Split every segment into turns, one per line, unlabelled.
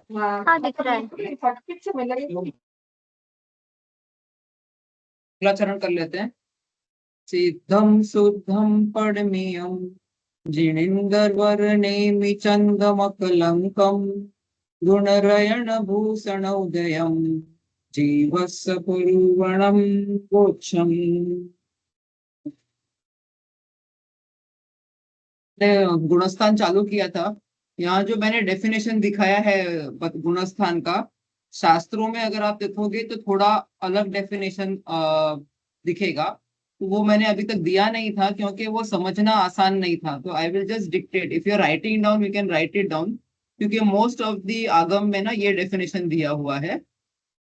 हाँ दिख रहा है।
अगला चरण कर लेते हैं। सिद्धम शुद्धम पड़मीयम जिणेन्द्रवर्णेमि चन्दमकलङ्कम् गुणरयण भूषणोदयम् जीवस्य पुरुवणं गोक्षम्। गुणस्थान चालू किया था। यहाँ जो मैंने डेफिनेशन दिखाया है गुणस्थान का, शास्त्रों में अगर आप देखोगे तो थोड़ा अलग डेफिनेशन दिखेगा। तो वो मैंने अभी तक दिया नहीं था क्योंकि वो समझना आसान नहीं था। तो I will just dictate, if you are writing down you can write it down, क्योंकि मोस्ट ऑफ द आगम में ना ये डेफिनेशन दिया हुआ है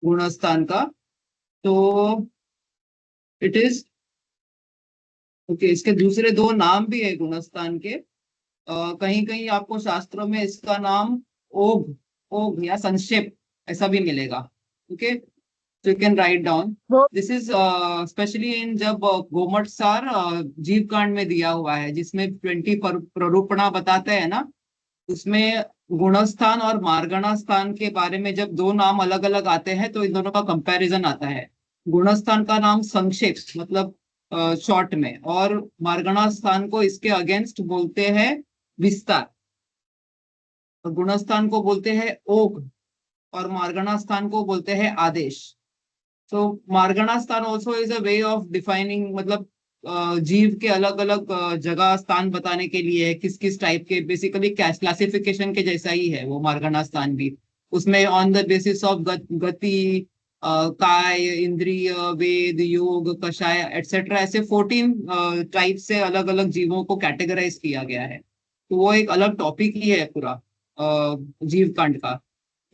गुणस्थान का। तो इट इज ओके। इसके दूसरे दो नाम भी है गुणस्थान के। कहीं कहीं आपको शास्त्रों में इसका नाम ओघ ओघ या संक्षेप ऐसा भी मिलेगा। Okay, so you can write down.
वो
This is especially in जब गोमट सार जीव कांड में दिया हुआ है जिसमें 20 प्ररूपणा बताते हैं ना, उसमें गुणस्थान और मार्गणा स्थान के बारे में जब दो नाम अलग अलग आते हैं तो इन दोनों का कंपैरिजन आता है। गुणस्थान का नाम संक्षेप मतलब शॉर्ट में, और मार्गणा स्थान को इसके अगेंस्ट बोलते हैं विस्तार। और गुणस्थान को बोलते हैं ओघ और मार्गणा स्थान को बोलते हैं आदेश। तो मार्गणा स्थान also is a way of defining, मतलब जीव के अलग अलग जगह स्थान बताने के लिए है, किस किस टाइप के, बेसिकली क्लासिफिकेशन के जैसा ही है वो मार्गणा स्थान भी। उसमें ऑन द बेसिस ऑफ गति, काय, इंद्रिय, वेद, योग, कषाय एटसेट्रा, ऐसे 14 टाइप से अलग अलग जीवों को कैटेगराइज किया गया है। तो वो एक अलग टॉपिक ही है पूरा जीव कांड का।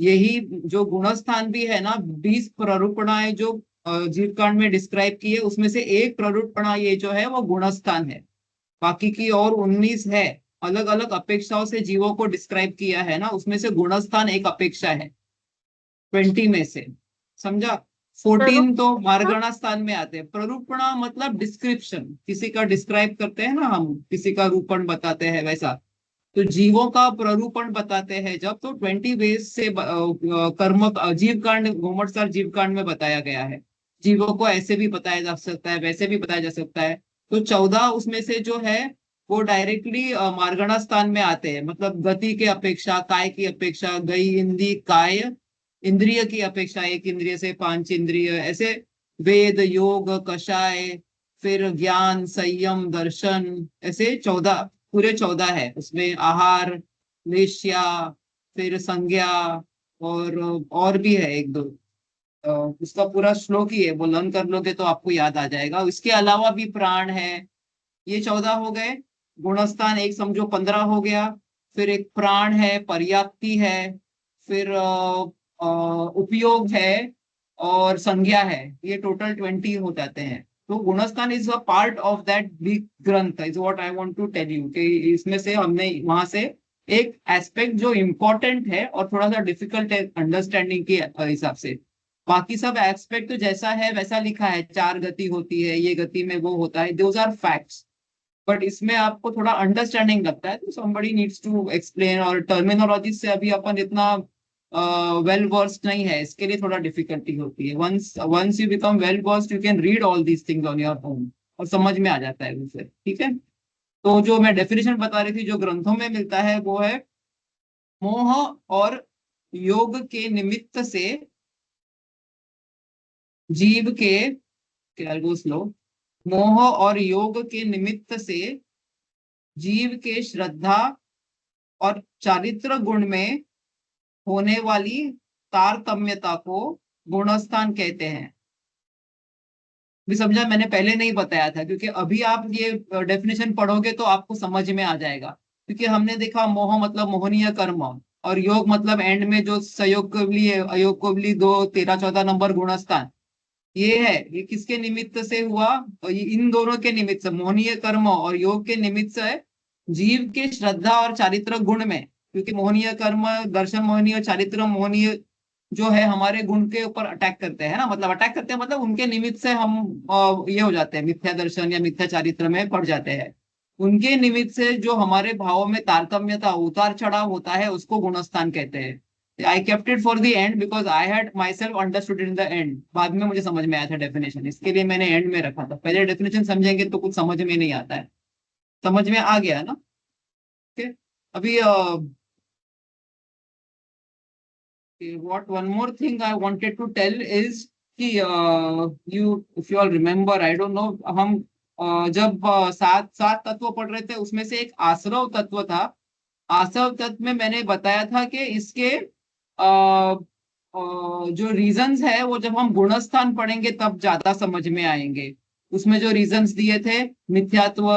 यही जो गुणस्थान भी है ना, 20 प्ररूपणाएं जो जीव कांड में डिस्क्राइब की है, उसमें से एक प्ररूपणा ये जो है वो गुणस्थान है। बाकी की और 19 है, अलग अलग अपेक्षाओं से जीवों को डिस्क्राइब किया है ना, उसमें से गुणस्थान एक अपेक्षा है 20 में से, समझा। 14 तो मार्गणा स्थान में आते हैं। प्ररूपणा मतलब डिस्क्रिप्शन, किसी का डिस्क्राइब करते हैं ना हम, किसी का रूपण बताते हैं वैसा। तो जीवों का प्ररूपण बताते हैं जब, तो 20 वेज से कर्म जीव कांड घुमटसार जीव कांड में बताया गया है। जीवों को ऐसे भी बताया जा सकता है, वैसे भी बताया जा सकता है। तो 14 उसमें से जो है वो डायरेक्टली मार्गणा स्थान में आते हैं, मतलब गति के अपेक्षा, काय की अपेक्षा, गई इंद्री काय, इंद्रिय की अपेक्षा, एक इंद्रिय से 5 इंद्रिय, ऐसे वेद, योग, कषाय, फिर ज्ञान, संयम, दर्शन, ऐसे 14, पूरे 14 है उसमें। आहार, वेश्या, फिर संज्ञा, और भी है एक दो। उसका पूरा श्लोक ही है, वो लर्न कर लोगे तो आपको याद आ जाएगा। इसके अलावा भी प्राण है। ये 14 हो गए। गुणस्थान एक समझो 15 हो गया। फिर एक प्राण है, पर्याप्ति है, फिर उपयोग है, और संज्ञा है। ये टोटल 20 हो जाते हैं। तो गुणस्थान is a part of that big ग्रंथ, is what I want to tell you, कि इसमें से हमने वहां से एक एस्पेक्ट जो इम्पोर्टेंट है और थोड़ा सा डिफिकल्ट है अंडरस्टैंडिंग के हिसाब से। बाकी सब एस्पेक्ट तो जैसा है वैसा लिखा है, 4 गति होती है, ये गति में वो होता है, दोज आर फैक्ट्स। बट इसमें आपको थोड़ा अंडरस्टैंडिंग लगता है तो somebody needs to explain, और टर्मिनोलॉजी से अभी अपन इतना वेल वर्स्ड नहीं है, इसके लिए थोड़ा डिफिकल्टी होती है। Once once you become well versed you can read all these things on your own, और समझ में आ जाता है उसे, ठीक है। तो जो मैं डेफिनेशन बता रही थी जो ग्रंथों में मिलता है वो है, मोह और योग के निमित्त से जीव के, क्या गो स्लो, मोह और योग के निमित्त से जीव के श्रद्धा और चारित्र गुण में होने वाली तारतम्यता को गुणस्थान कहते हैं। भी समझा, मैंने पहले नहीं बताया था, क्योंकि अभी आप ये डेफिनेशन पढ़ोगे तो आपको समझ में आ जाएगा। क्योंकि हमने देखा मोह मतलब मोहनीय कर्म, और योग मतलब एंड में जो संयोग कवली है, अयोग कवली 2, 13, 14 नंबर गुणस्थान, ये है। ये किसके निमित्त से हुआ? और ये इन दोनों के निमित्त से, मोहनीय कर्म और योग के निमित्त से है जीव के श्रद्धा और चारित्र गुण में। क्योंकि मोहनीय कर्म, दर्शन मोहनीय, चारित्र मोहनीय जो है हमारे गुण के ऊपर अटैक करते हैं ना, मतलब अटैक करते हैं मतलब उनके निमित्त से हम ये हो जाते हैं, मिथ्या दर्शन या मिथ्या चारित्र में पड़ जाते हैं। उनके निमित्त से जो हमारे भावों में तारतम्यता, उतार चढ़ाव होता है, उसको गुणस्थान कहते हैं। I kept it for the end because I had my self understood in the end. बाद में मुझे समझ में आया था डेफिनेशन, इसके लिए मैंने एंड में रखा था। पहले डेफिनेशन समझेंगे तो कुछ समझ में नहीं आता है। समझ में आ गया ना? ओके। अभी what one more thing I wanted to tell is कि you if you all remember, I don't know, हम जब सात सात तत्व पढ़ रहे थे उसमें से एक आश्रव तत्व था। आश्रव तत्व में मैंने बताया था कि इसके जो रीजंस है वो जब हम गुणस्थान पढ़ेंगे तब ज्यादा समझ में आएंगे। उसमें जो रीजंस दिए थे, मिथ्यात्व,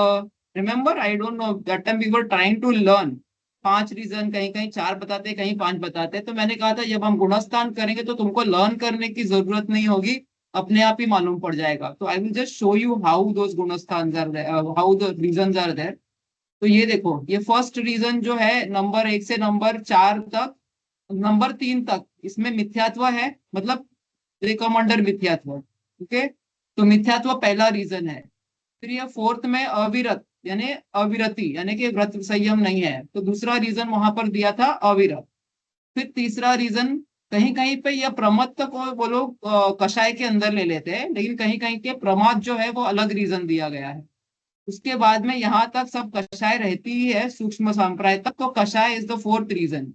remember, I don't know, that time we were trying to learn. 5 reason, कहीं कहीं 4 बताते, कहीं 5 बताते। तो मैंने कहा था जब हम गुणस्थान करेंगे तो तुमको लर्न करने की जरूरत नहीं होगी, अपने आप ही मालूम पड़ जाएगा। तो I will just show you how those गुणस्थान are there, how the reasons are there. तो ये देखो, ये फर्स्ट रीजन जो है नंबर 1 से नंबर 4 तक, नंबर 3 तक, इसमें मिथ्यात्व है, मतलब दे कम अंडर मिथ्यात्व। ओके, तो मिथ्यात्व पहला रीजन है। फिर ये फोर्थ में अविरत, यानी अविरति, यानी कि व्रत संयम नहीं है, तो दूसरा रीजन वहां पर दिया था अविरत। फिर तीसरा रीजन, कहीं कहीं पे यह प्रमत्त को वो लोग कषाय के अंदर ले लेते हैं, लेकिन कहीं कहीं के प्रमाद जो है वो अलग रीजन दिया गया है। उसके बाद में यहाँ तक सब कषाय रहती ही है, सूक्ष्म संप्राय तक, तो कषाय is the fourth reason.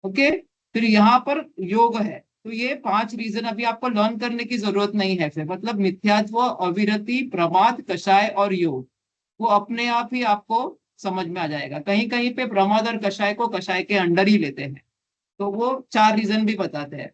Okay, फिर यहाँ पर योग है। तो ये 5 रीजन अभी आपको लर्न करने की जरूरत नहीं है। फिर मतलब मिथ्यात्व, अविरति, प्रमाद, कषाय और योग, वो अपने आप ही आपको समझ में आ जाएगा। कहीं कहीं पे प्रमाद और कषाय को कषाय के अंडर ही लेते हैं, तो वो 4 रीजन भी बताते हैं।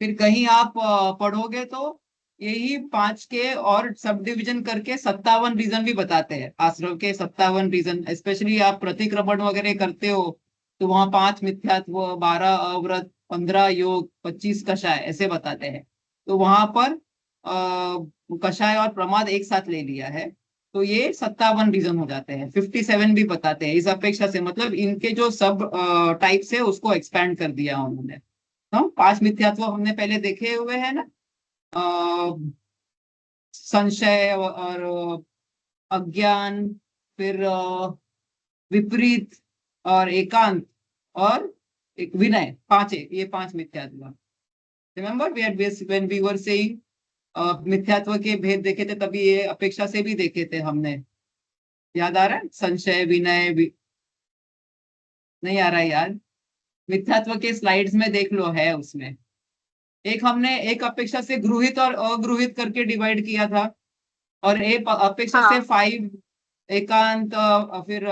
फिर कहीं आप पढ़ोगे तो यही 5 के और सब डिविजन करके 57 रीजन भी बताते हैं, आश्रव के 57 रीजन। स्पेशली आप प्रतिक्रमण वगैरह करते हो तो वहां 5 मिथ्यात्व, 12 अव्रत, 15 योग, 25 कषाय, ऐसे बताते हैं। तो वहां पर कषाय और प्रमाद एक साथ ले लिया है, तो ये 57 रीजन हो जाते हैं। 57 भी बताते हैं इस अपेक्षा से, मतलब इनके जो सब टाइप्स है उसको एक्सपैंड कर दिया उन्होंने। हम 5 मिथ्यात्व हमने पहले देखे हुए हैं ना, संशय और अज्ञान, फिर विपरीत और एकांत और एक विनय, 5 है ये 5 मिथ्यात्व। Remember we had when we were saying मिथ्यात्व के भेद देखे थे, तभी ये अपेक्षा से भी देखे थे हमने। याद आ रहा है? संशय, विनय, नहीं आ रहा है याद? मिथ्यात्व के स्लाइड्स में देख लो, है उसमें। एक हमने एक अपेक्षा से गृहित और अगृहित करके डिवाइड किया था, और एक अपेक्षा से
हाँ
5 एकांत, फिर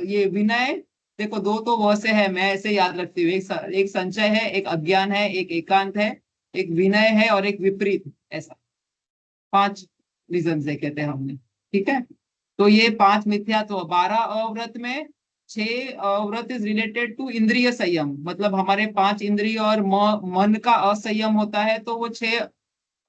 ये विनय। देखो, 2 तो वैसे है, मैं ऐसे याद रखती हूँ, एक संचय है, एक अज्ञान है, एक एकांत है, एक विनय है और एक विपरीत, ऐसा 5 रीजन देखे थे हमने। ठीक है, तो ये 5 मिथ्या। तो 12 अव्रत में 6 अव्रत इज रिलेटेड टू इंद्रिय संयम, मतलब हमारे 5 इंद्रिय और मन का असंयम होता है, तो वो 6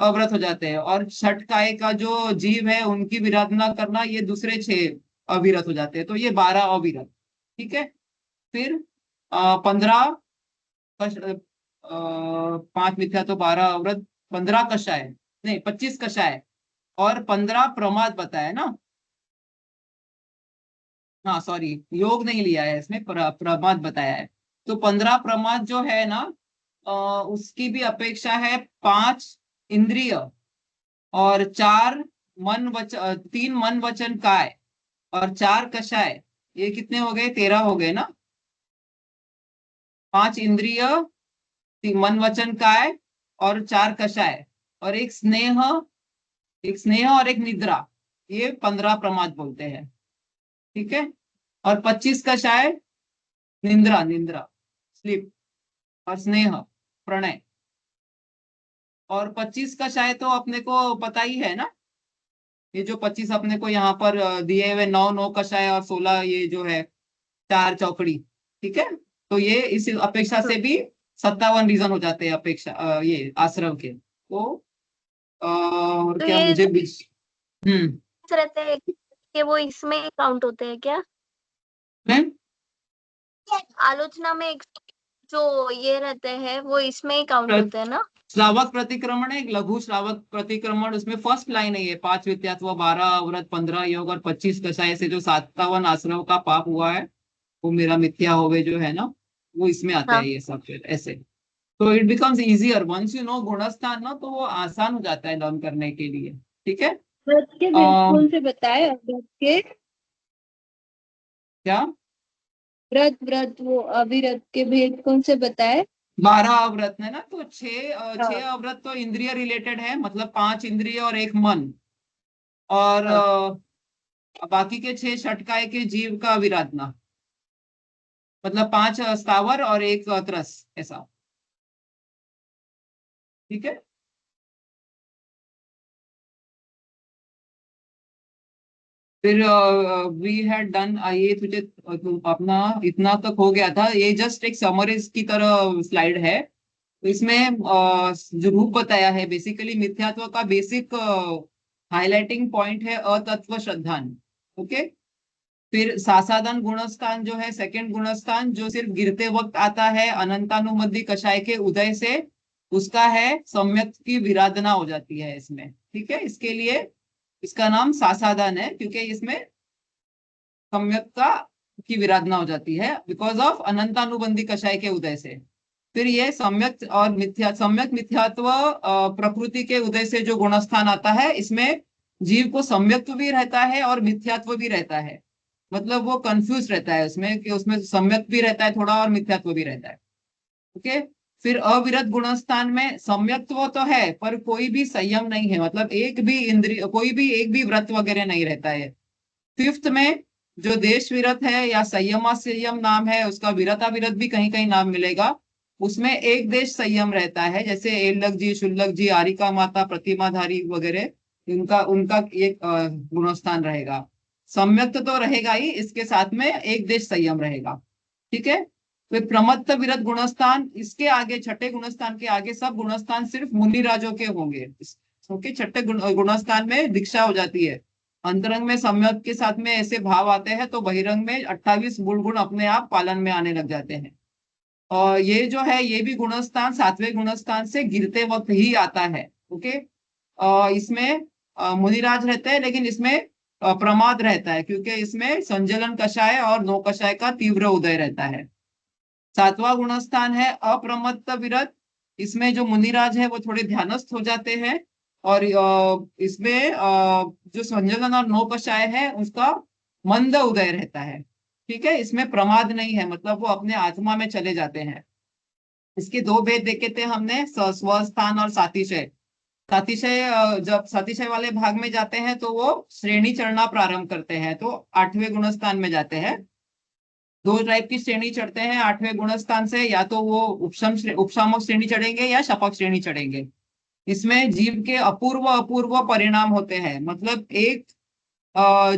अव्रत हो जाते हैं। और छठ काय का जो जीव है उनकी विराधना करना, ये दूसरे 6 अविरत हो जाते हैं, तो ये 12 अविरत। ठीक है, फिर 15 5 मिथ्या तो 12 अव्रत, 15 कषाय, नहीं 25 कषाय और 15 प्रमाद बताया ना। हाँ सॉरी, योग नहीं लिया है इसमें, प्रमाद बताया है। तो 15 प्रमाद जो है ना, उसकी भी अपेक्षा है 5 इंद्रिय और 4 3 मन वचन काय और 4 कषाय। ये कितने हो गए? 13 हो गए ना। 5 इंद्रिय, 3 मन वचन काय और 4 कषाय, और एक स्नेह और एक निद्रा, ये 15 प्रमाद बोलते हैं। ठीक है, और 25 कषाय, निंद्रा, निंद्रा स्लीप, और स्नेह, प्रणय। और 25 कषाय तो अपने को पता ही है ना, ये जो 25 अपने को यहाँ पर दिए हुए, 9 9 कषाय और 16 ये जो है 4 चौकड़ी। ठीक है, तो ये इस अपेक्षा से भी 57 रीजन हो जाते हैं अपेक्षा, ये आश्रम के। तो और
तो
क्या
ये
मुझे भी।
रहते हैं कि वो इसमें काउंट होते हैं क्या?
हम्म।
आलोचना में जो ये रहते हैं वो इसमें ही काउंट होते हैं ना?
श्रावक प्रतिक्रमण है, एक लघु श्रावक प्रतिक्रमण, उसमें फर्स्ट लाइन है ये 5 विद्यात्व, 12 व्रत, 15 योग और 25 कषाय से जो 57 आश्रम का पाप हुआ है, वो मेरा मिथ्या होवे जो है ना, वो इसमें आता
हाँ
है ये सब फिर ऐसे। तो it becomes easier once you know गुणस्थान ना, तो वो आसान हो जाता है लर्न करने के लिए। ठीक है।
व्रत के भेद कौन से बताए, व्रत के?
क्या?
व्रत व्रत वो अविरत के भेद कौन से बताए?
12 अवरत है ना, तो
हाँ।
छह अवरत तो इंद्रिय रिलेटेड है, मतलब 5 इंद्रिय और एक मन, और
हाँ।
बाकी के 6 षटकाय के जीव का विराधना, मतलब 5 स्थावर और एक त्रस, ऐसा। ठीक है। फिर वी हैड डन, ये तुझे अपना इतना तक हो गया था, ये जस्ट एक समरीज की तरह स्लाइड है। तो इसमें जो रूप बताया है, बेसिकली मिथ्यात्व का बेसिक हाईलाइटिंग पॉइंट है अतत्व श्रद्धान। ओके। फिर सासाधान गुणस्थान जो है सेकंड गुणस्थान, जो सिर्फ गिरते वक्त आता है अनंतानुमति कषाय के उदय से, उसका है सम्यक की विराधना हो जाती है इसमें। ठीक है। इसके लिए इसका नाम सासाधान है, क्योंकि इसमें सम्यक का की विराधना हो जाती है बिकॉज ऑफ अनंतानुबंधी कषाय के उदय से। फिर ये सम्यक और सम्यक मिथ्यात्व प्रकृति के उदय से जो गुणस्थान आता है, इसमें जीव को सम्यक्त्व भी रहता है और मिथ्यात्व भी रहता है, मतलब वो कंफ्यूज रहता है उसमें कि उसमें सम्यक भी रहता है थोड़ा और मिथ्यात्व भी रहता है। ओके। फिर अविरत गुणस्थान में सम्यक्त्व तो है पर कोई भी संयम नहीं है, मतलब एक भी इंद्रिय, कोई भी एक भी व्रत वगैरह नहीं रहता है। फिफ्थ में जो देश विरत है या संयमा संयम नाम है, उसका विरता विरत भी कहीं कहीं नाम मिलेगा। उसमें एक देश संयम रहता है, जैसे एल्लक जी, शुल्लक जी, आरिका माता, प्रतिमाधारी वगैरह, उनका उनका एक गुणस्थान रहेगा। सम्यक तो रहेगा ही, इसके साथ में एक देश संयम रहेगा। ठीक है। फिर प्रमत्त विरत गुणस्थान, इसके आगे छठे गुणस्थान के आगे सब गुणस्थान सिर्फ मुनि राजों के होंगे। ओके। छठे गुणस्थान में दीक्षा हो जाती है। अंतरंग में सम्यक के साथ में ऐसे भाव आते हैं तो बहिरंग में 28 मूल गुण अपने आप पालन में आने लग जाते हैं। और ये जो है ये भी गुणस्थान सातवें गुणस्थान से गिरते वक्त ही आता है। ओके। इसमें मुनिराज रहते हैं, लेकिन इसमें प्रमाद रहता है, क्योंकि इसमें संजलन कषाय और नौ कषाय का तीव्र उदय रहता है। सातवां गुणस्थान है अप्रमत्त विरत। इसमें जो मुनिराज है वो थोड़े ध्यानस्थ हो जाते हैं, और इसमें जो संजलन और नौकषाय है उसका मंद उदय रहता है। ठीक है। इसमें प्रमाद नहीं है, मतलब वो अपने आत्मा में चले जाते हैं। इसके दो भेद देखे थे हमने, स्वस्थान और सातिशय। सातिशय जब सातिशय वाले भाग में जाते हैं तो वो श्रेणी चढ़ना प्रारंभ करते हैं, तो 8वें गुणस्थान में जाते हैं। दो टाइप की श्रेणी चढ़ते हैं 8वें गुणस्थान से, या तो वो उपशामक श्रेणी चढ़ेंगे या शपक श्रेणी चढ़ेंगे। इसमें जीव के अपूर्व अपूर्व परिणाम होते हैं, मतलब एक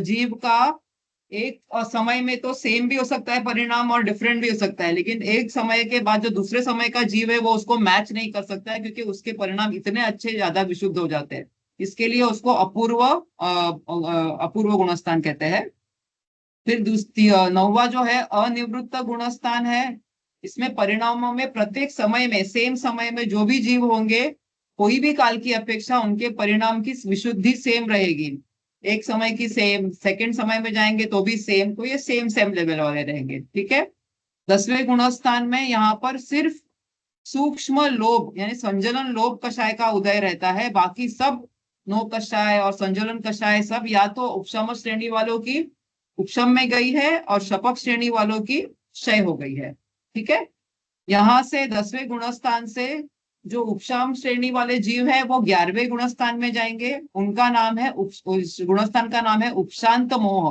जीव का एक समय में तो सेम भी हो सकता है परिणाम और डिफरेंट भी हो सकता है, लेकिन एक समय के बाद जो दूसरे समय का जीव है वो उसको मैच नहीं कर सकता है, क्योंकि उसके परिणाम इतने अच्छे ज्यादा विशुद्ध हो जाते हैं। इसके लिए उसको अपूर्व अपूर्व गुणस्थान कहते हैं। फिर दूसरी 9वां जो है अनिवृत्त गुणस्थान है। इसमें परिणामों में प्रत्येक समय में सेम समय में जो भी जीव होंगे, कोई भी काल की अपेक्षा उनके परिणाम की विशुद्धि सेम रहेगी। एक समय की सेम, सेकंड समय में जाएंगे तो भी सेम, तो ये सेम सेम लेवल वाले रहेंगे। ठीक है। 10वें गुणस्थान में यहाँ पर सिर्फ सूक्ष्म लोभ यानी संजलन लोभ कषाय का उदय रहता है, बाकी सब नो कषाय और संजलन कषाय सब या तो उपशम श्रेणी वालों की उपशम में गई है और शपक श्रेणी वालों की क्षय हो गई है। ठीक है। यहाँ से 10वें गुणस्थान से जो उपशाम श्रेणी वाले जीव है वो 11वें गुणस्थान में जाएंगे। उनका नाम है उस गुणस्थान का नाम है उपशांत मोह।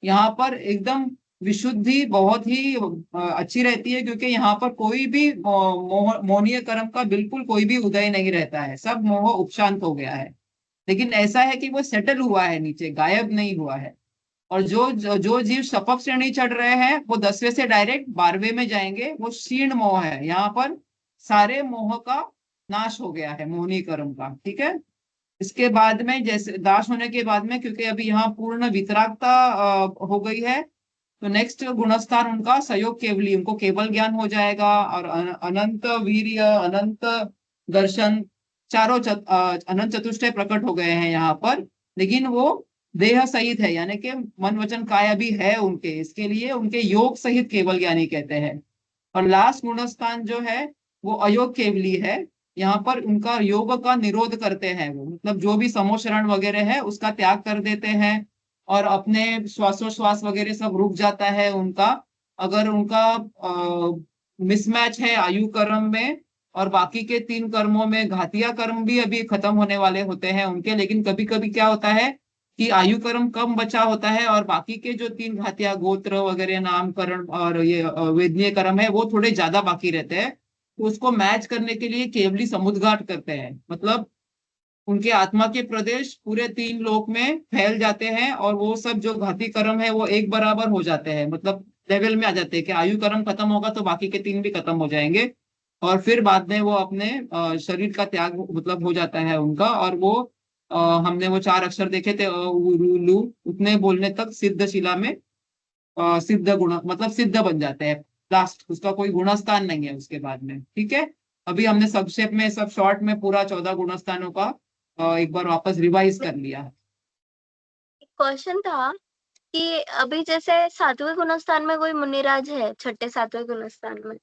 यहाँ पर एकदम विशुद्धि बहुत ही अच्छी रहती है, क्योंकि यहाँ पर कोई भी मोहनीय कर्म का बिल्कुल कोई भी उदय नहीं रहता है, सब मोह उपशांत हो गया है। लेकिन ऐसा है कि वो सेटल हुआ है, नीचे गायब नहीं हुआ है। और जो जीव शपथ श्रेणी चढ़ रहे हैं वो 10वें से डायरेक्ट 12वें में जाएंगे, वो क्षीण मोह है, यहाँ पर सारे मोह का नाश हो गया है मोहनी कर्म का। ठीक है। इसके बाद में जैसे दास होने के बाद में, क्योंकि अभी यहाँ पूर्ण वितरागता हो गई है, तो नेक्स्ट गुणस्थान उनका सहयोग केवली, उनको केवल ज्ञान हो जाएगा, और अनंत वीर्य, अनंत दर्शन, चारों अनंत चतुष्टय प्रकट हो गए हैं यहाँ पर। लेकिन वो देह सहित है, यानी कि मन वचन काया भी है उनके, इसके लिए उनके योग सहित केवल ज्ञानी कहते हैं। और लास्ट गुणस्थान जो है वो अयोग केवली है। यहाँ पर उनका योग का निरोध करते हैं, वो मतलब जो भी समोशरण वगैरह है उसका त्याग कर देते हैं, और अपने श्वासोश्वास वगैरह सब रुक जाता है उनका। अगर उनका मिसमैच है आयु कर्म में और बाकी के 3 कर्मों में, घातिया कर्म भी अभी खत्म होने वाले होते हैं उनके, लेकिन कभी कभी क्या होता है कि आयु कर्म कम बचा होता है और बाकी के जो 3 घातिया गोत्र वगैरह नामकरण और ये वेदनीय कर्म है वो थोड़े ज्यादा बाकी रहते हैं। तो उसको मैच करने के लिए केवली समुद्घाट करते हैं, मतलब उनके आत्मा के प्रदेश पूरे 3 लोक में फैल जाते हैं और वो सब जो घाती कर्म है वो एक बराबर हो जाते हैं, मतलब लेवल में आ जाते हैं कि आयु कर्म खत्म होगा तो बाकी के 3 भी खत्म हो जाएंगे। और फिर बाद में वो अपने शरीर का त्याग मतलब हो जाता है उनका, और वो हमने वो 4 अक्षर देखे थे अ, उ, रु, लु, उतने बोलने तक सिद्ध शिला में सिद्ध गुण मतलब सिद्ध बन जाते हैं। लास्ट उसका कोई गुणस्थान नहीं है उसके बाद में, ठीक है। अभी हमने संक्षेप में सब शॉर्ट में पूरा 14 गुणस्थानों का एक बार वापस रिवाइज कर लिया है।
क्वेश्चन था कि अभी जैसे 7वें गुणस्थान में कोई मुनिराज है, छठे 7वें गुणस्थान में,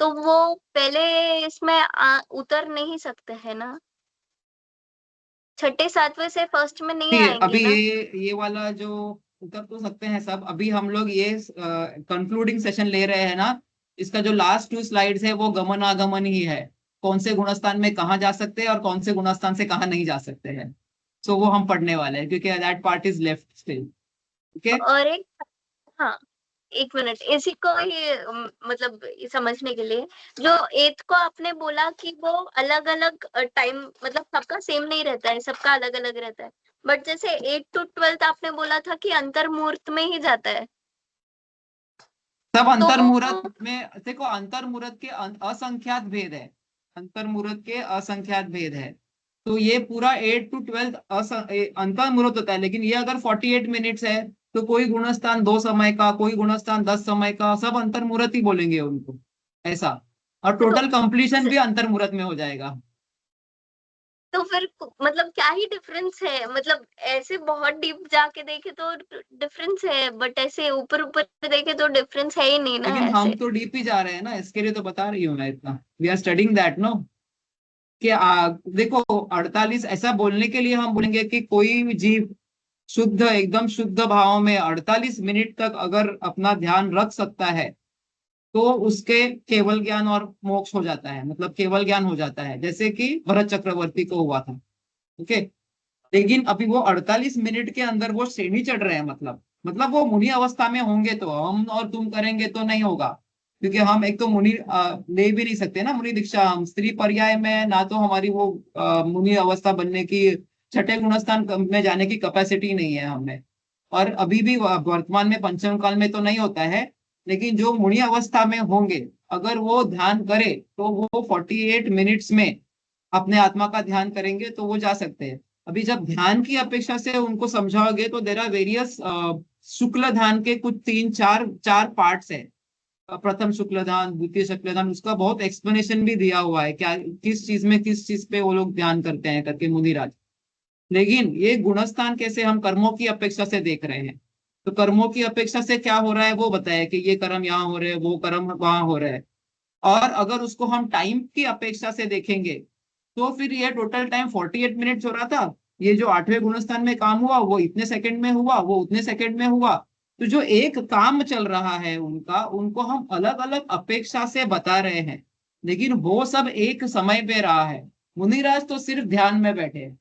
तो वो पहले इसमें उतर नहीं सकते है ना? छठे 7वें से फर्स्ट में नहीं
ठीक है,
आएंगे
अभी
ना?
ये वाला जो उतर तो सकते हैं सब। अभी हम लोग ये कंक्लूडिंग सेशन ले रहे हैं ना, इसका जो लास्ट 2 स्लाइड्स है वो गमन आगमन ही है, कौन से गुणस्थान में कहाँ जा सकते हैं और कौन से गुणस्थान से कहाँ नहीं जा सकते हैं। सो वो हम पढ़ने वाले हैं क्योंकि that part is left still. Okay.
और एक, हाँ, 1 मिनट इसी को ही मतलब ये समझने के लिए, जो 8 को आपने बोला कि वो अलग अलग टाइम, मतलब सबका सेम नहीं रहता है, सबका अलग अलग रहता है, बट जैसे 8 to 12 आपने बोला था कि अंतर मुहूर्त में ही जाता है,
सब
तो
अंतर मुहूर्त में देखो, अंतर मुहूर्त के असंख्यात भेद है, अंतर मुहूर्त के असंख्यात भेद है। तो ये पूरा 8 to 12 अंतर मुहूर्त होता है, लेकिन ये अगर 48 मिनट्स है तो कोई गुणस्थान 2 समय का, कोई गुणस्थान 10 समय का, सब अंतर मुहूर्त ही बोलेंगे उनको, ऐसा। और
तो
टोटल कंप्लीशन भी अंतर मुहूर्त में हो जाएगा।
तो फिर मतलब क्या ही डिफरेंस है? मतलब ऐसे बहुत डीप जाके देखे तो डिफरेंस है, बट ऐसे ऊपर ऊपर देखे तो डिफरेंस है ही नहीं ना
लेकिन हम
ऐसे।
तो डीप ही जा रहे हैं ना, इसके लिए तो बता रही हूँ मैं इतना। We are studying that no, कि देखो 48 ऐसा बोलने के लिए हम बोलेंगे कि कोई भी जीव शुद्ध एकदम शुद्ध भाव में 48 मिनट तक अगर अपना ध्यान रख सकता है तो उसके केवल ज्ञान और मोक्ष हो जाता है, मतलब केवल ज्ञान हो जाता है, जैसे कि भरत चक्रवर्ती को हुआ था। ओके। लेकिन अभी वो 48 मिनट के अंदर वो श्रेणी चढ़ रहे हैं, मतलब वो मुनि अवस्था में होंगे तो हम और तुम करेंगे तो नहीं होगा, क्योंकि हम एक तो मुनि ले भी नहीं सकते ना मुनि दीक्षा, हम स्त्री पर्याय में ना, तो हमारी वो मुनि अवस्था बनने की, छठे गुणस्थान में जाने की कैपेसिटी नहीं है हमें। और अभी भी वर्तमान में पंचम काल में तो नहीं होता है, लेकिन जो मुनि अवस्था में होंगे अगर वो ध्यान करे तो वो 48 मिनट्स में अपने आत्मा का ध्यान करेंगे तो वो जा सकते हैं। अभी जब ध्यान की अपेक्षा से उनको समझाओगे तो देर आर वेरियस शुक्ल ध्यान के कुछ 3-4 पार्ट्स है। प्रथम शुक्ल ध्यान, द्वितीय शुक्ल ध्यान, उसका बहुत एक्सप्लेनेशन भी दिया हुआ है, क्या किस चीज में किस चीज पे वो लोग ध्यान करते हैं करके मुनिराज। लेकिन ये गुणस्थान कैसे हम कर्मों की अपेक्षा से देख रहे हैं, तो कर्मों की अपेक्षा से क्या हो रहा है वो बताया कि ये कर्म यहाँ हो रहे हैं, वो कर्म वहां हो रहे हैं। और अगर उसको हम टाइम की अपेक्षा से देखेंगे तो फिर ये टोटल टाइम 48 मिनट्स हो रहा था, ये जो 8वें गुणस्थान में काम हुआ वो इतने सेकंड में हुआ, वो उतने सेकंड में हुआ। तो जो एक काम चल रहा है उनका, उनको हम अलग अलग अपेक्षा से बता रहे हैं, लेकिन वो सब एक समय पे रहा है। मुनिराज तो सिर्फ ध्यान में बैठे हैं,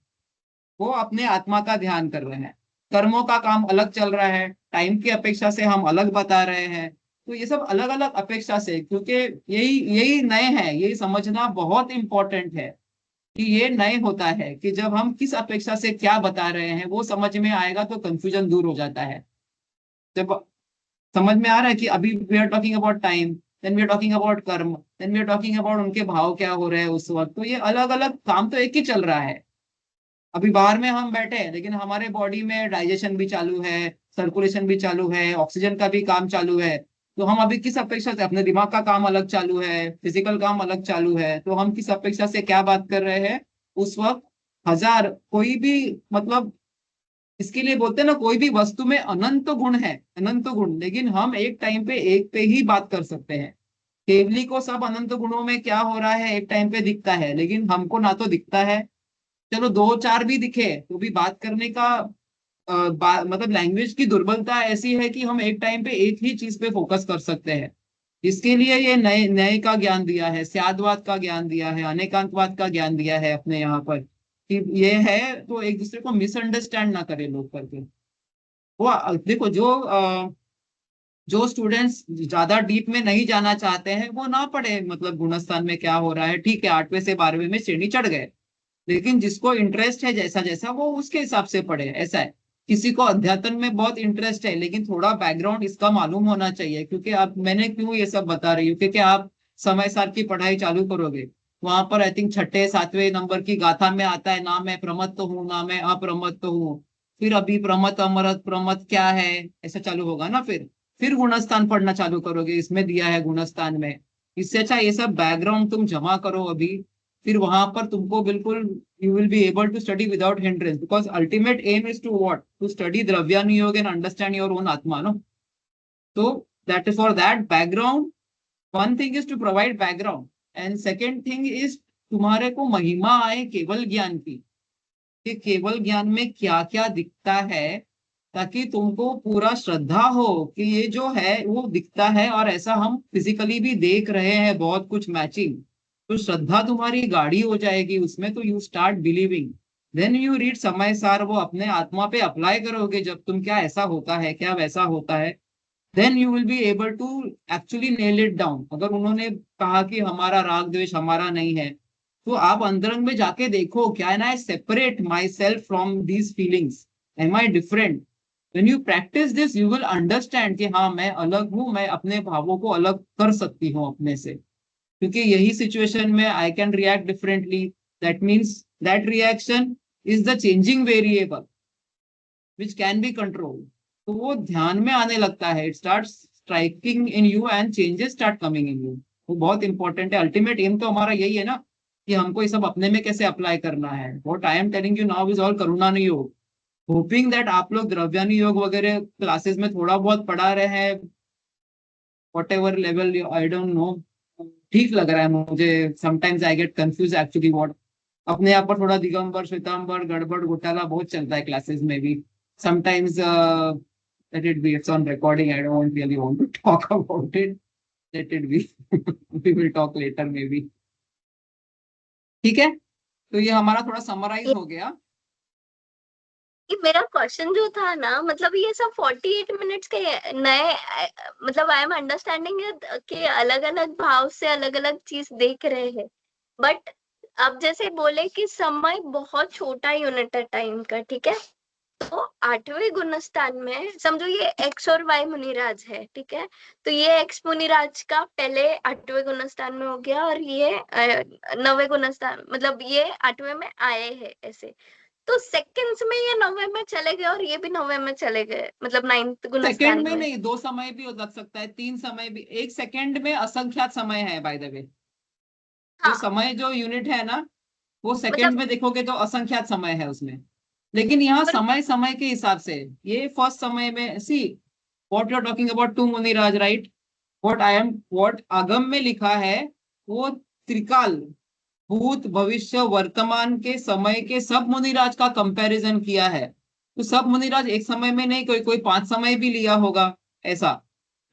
वो अपने आत्मा का ध्यान कर रहे हैं, कर्मों का काम अलग चल रहा है, टाइम की अपेक्षा से हम अलग बता रहे हैं। तो ये सब अलग अलग अपेक्षा से, क्योंकि यही यही नए हैं, यही समझना बहुत इंपॉर्टेंट है कि ये नए होता है कि जब हम किस अपेक्षा से क्या बता रहे हैं वो समझ में आएगा तो कंफ्यूजन दूर हो जाता है। जब समझ में आ रहा है कि अभी we are talking about time, then we are talking about karma, then we are talking about उनके भाव क्या हो रहे हैं उस वक्त, तो ये अलग अलग काम तो एक ही चल रहा है। अभी बाहर में हम बैठे हैं लेकिन हमारे बॉडी में डाइजेशन भी चालू है, सर्कुलेशन भी चालू है, ऑक्सीजन का भी काम चालू है। तो हम अभी किस अपेक्षा से, अपने दिमाग का काम अलग चालू है, फिजिकल काम अलग चालू है, तो हम किस अपेक्षा से क्या बात कर रहे हैं उस वक्त। हजार कोई भी, मतलब इसके लिए बोलते हैं ना, कोई भी वस्तु में अनंत गुण है, अनंत गुण, लेकिन हम एक टाइम पे एक पे ही बात कर सकते हैं केवली को सब अनंत गुणों में क्या हो रहा है एक टाइम पे दिखता है, लेकिन हमको ना तो दिखता है। चलो दो चार भी दिखे तो भी बात करने का मतलब लैंग्वेज की दुर्बलता ऐसी है कि हम एक टाइम पे एक ही चीज पे फोकस कर सकते हैं। इसके लिए ये नए नए का ज्ञान दिया है, स्यादवाद का ज्ञान दिया है, अनेकांतवाद का ज्ञान दिया है अपने यहाँ पर, कि ये है तो एक दूसरे को मिसअंडरस्टैंड ना करे लोग करके। वो देखो जो स्टूडेंट्स ज्यादा डीप में नहीं जाना चाहते हैं वो ना पढ़े, मतलब गुणस्थान में क्या हो रहा है, ठीक है 8वें से 12वें में श्रेणी चढ़ गए, लेकिन जिसको इंटरेस्ट है जैसा जैसा वो उसके हिसाब से पढ़े, ऐसा है। किसी को अध्यात्म में बहुत इंटरेस्ट है लेकिन थोड़ा बैकग्राउंड इसका मालूम होना चाहिए, क्योंकि आप, मैंने क्यों ये सब बता रही हूँ, क्योंकि आप समय सार की पढ़ाई चालू करोगे, वहां पर आई थिंक छठे सातवें नंबर की गाथा में आता है ना मैं प्रमत्त हूँ ना मैं अप्रमत्त हूँ, फिर अभी प्रमत अमरत प्रमत क्या है, ऐसा चालू होगा ना, फिर गुणस्थान पढ़ना चालू करोगे, इसमें दिया है गुणस्थान में। इससे अच्छा ये सब बैकग्राउंड तुम जमा करो अभी, फिर वहां पर तुमको बिल्कुल you will be able to study without hindrance, because ultimate aim is to what, to study Dravyanuyog and understand your own atma, no? So that is for that background, one thing is to provide background, and second thing is तुम्हारे को महिमा आए केवल ज्ञान की, कि केवल ज्ञान में क्या क्या दिखता है, ताकि तुमको पूरा श्रद्धा हो कि ये जो है वो दिखता है, और ऐसा हम फिजिकली भी देख रहे हैं बहुत कुछ मैचिंग, तो श्रद्धा तुम्हारी गाढ़ी हो जाएगी उसमें, तो you start believing. Then you read Samayasara, वो अपने आत्मा पे अप्लाई करोगे जब तुम, क्या ऐसा होता है क्या वैसा होता है, then you will be able to actually nail it down. अगर उन्होंने कहा कि हमारा राग द्वेष हमारा नहीं है, तो आप अंतरंग में जाके देखो, क्या can I separate myself from these feelings, am I different. When you practice this you will understand कि हाँ मैं अलग हूं, मैं अपने भावों को अलग कर सकती हूँ अपने से, क्योंकि यही सिचुएशन में I can react differently, that means that reaction is the changing variable which can be control. तो वो ध्यान में आने लगता है, it start striking in you and changes start coming in you. वो बहुत इंपॉर्टेंट है, अल्टीमेट एम तो हमारा यही है ना, कि हमको ये सब अपने में कैसे अप्लाई करना है। What I am telling you now is all करुणानुयोग, होपिंग दैट आप लोग द्रव्यानुयोग वगैरह क्लासेस में थोड़ा बहुत पढ़ा रहे हैं, what ever level, I don't no, ठीक लग रहा है मुझे। Sometimes I get confuse actually what, अपने यहाँ पर थोड़ा दिगंबर श्वेतांबर गड़बड़ घोटाला बहुत चलता है क्लासेस में भी। Sometimes let it be, it's on recording, I don't really want to talk about it, let it be we will talk later maybe। ठीक है, तो ये हमारा थोड़ा समराइज हो गया।
कि मेरा क्वेश्चन जो था ना, मतलब ये सब 48 मिनट्स के नए, मतलब आई एम अंडरस्टैंडिंग कि अलग अलग भाव से अलग अलग चीज देख रहे हैं, बट अब जैसे बोले कि समय बहुत छोटा यूनिट है टाइम का, ठीक है, तो 8वें गुणस्थान में समझो ये एक्स और वाई मुनिराज है, ठीक है, तो ये एक्स मुनिराज का पहले 8वें गुणस्थान में हो गया, और ये 9वें गुणस्थान, मतलब ये 8वें में आए हैं ऐसे, तो सेकंड्स में ये 9वें में चले गए और ये भी 9वें में चले गए, मतलब 9th
सेकंड
गुणस्थान
में
में।
नहीं, दो समय भी लग सकता है, तीन समय भी, एक सेकंड में असंख्यात समय है बाय द वे। जो
हाँ,
समय जो यूनिट है ना, वो सेकंड
मतलब
में देखोगे तो असंख्यात समय है उसमें, लेकिन यहाँ
पर
समय समय के हिसाब से, ये फर्स्ट समय में see what you are talking about to मुनिराज, राइट? व्हाट आगम में लिखा है वो त्रिकाल, भूत भविष्य वर्तमान के समय के सब मुनिराज का कंपैरिजन किया है। तो सब मुनिराज एक समय में नहीं, कोई कोई 5 समय भी लिया होगा ऐसा,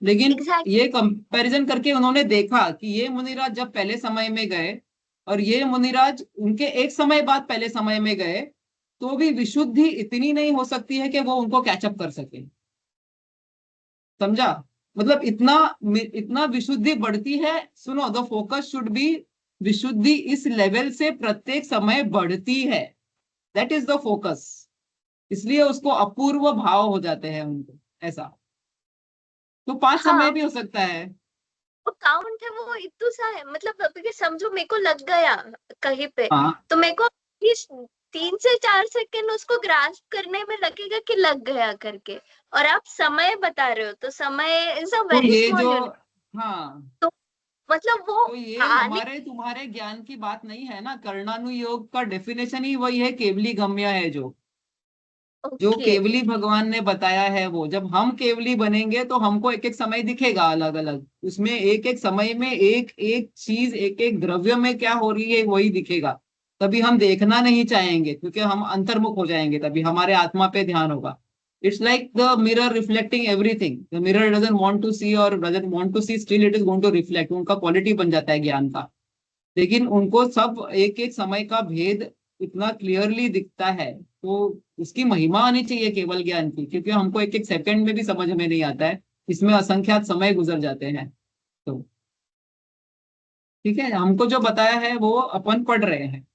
लेकिन
एग्जैक्ट,
ये कंपैरिजन करके उन्होंने देखा कि ये मुनिराज जब पहले समय में गए और ये मुनिराज उनके एक समय बाद पहले समय में गए, तो भी विशुद्धि इतनी नहीं हो सकती है कि वो उनको कैचअप कर सके। समझा? मतलब इतना इतना विशुद्धि बढ़ती है। सुनो, द फोकस शुड बी विशुद्धि इस लेवल से प्रत्येक समय बढ़ती है, दैट इज द फोकस। इसलिए उसको अपूर्व भाव हो जाते हैं उनको ऐसा। तो 5 समय
हाँ,
भी हो सकता है।
वो काउंट है, वो इतना सा है, मतलब अभी के समझो मेरे को लग गया कहीं पे,
हाँ,
तो मेरे को इस 3 से 4 सेकंड उसको ग्रास्प करने में लगेगा कि लग गया करके, और आप समय बता रहे हो तो समय इज अ
तो
वेरी
ये
स्मॉल
जो,
यूनिट,
हाँ,
तो मतलब वो
तो ये
आने,
हमारे तुम्हारे ज्ञान की बात नहीं है ना, कर्णानुयोग का डेफिनेशन ही वही है, केवली गम्य है जो। जो
ओके।
केवली भगवान ने बताया है वो, जब हम केवली बनेंगे तो हमको एक एक समय दिखेगा अलग अलग, उसमें एक एक समय में एक एक चीज, एक एक द्रव्य में क्या हो रही है वही दिखेगा। तभी हम देखना नहीं चाहेंगे क्योंकि हम अंतर्मुख हो जाएंगे, तभी हमारे आत्मा पे ध्यान होगा। It's like the mirror reflecting everything, the mirror doesn't want to see और doesn't want to see, still it is going to reflect, उनका क्वालिटी बन जाता है ज्ञान का। लेकिन उनको सब एक एक समय का भेद इतना क्लियरली दिखता है, तो उसकी महिमा आनी चाहिए केवल ज्ञान की, क्योंकि हमको एक एक सेकंड में भी समझ में नहीं आता है, इसमें असंख्यात समय गुजर जाते हैं। तो ठीक है, हमको जो बताया है वो अपन पढ़ रहे हैं,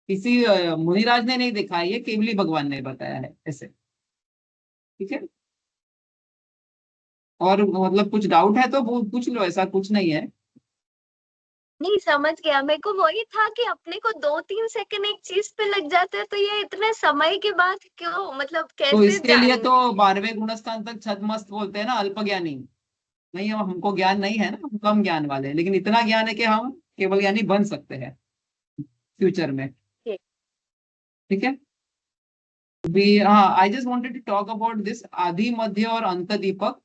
किसी मुनिराज ने नहीं देखा है, ये केवली भगवान ने बताया है ऐसे। ठीक है, और मतलब कुछ डाउट है तो वो पूछ लो, ऐसा कुछ नहीं है।
नहीं समझ गया, मेरे को वही था कि अपने को 2-3 सेकंड एक चीज पे लग जाते हैं, तो ये इतने समय के बाद क्यों, मतलब
तो
कैसे
इसके लिए
जानेंगे?
तो 12वें गुणस्थान तक छदमस्त बोलते हैं ना, अल्पज्ञानी। नहीं, हमको ज्ञान नहीं है ना, हम कम ज्ञान वाले हैं, लेकिन इतना ज्ञान है कि हम केवल ज्ञानी बन सकते हैं फ्यूचर में। ठीक है, भी हाँ, I just wanted to talk about this आदि मध्य और अंत दीपक।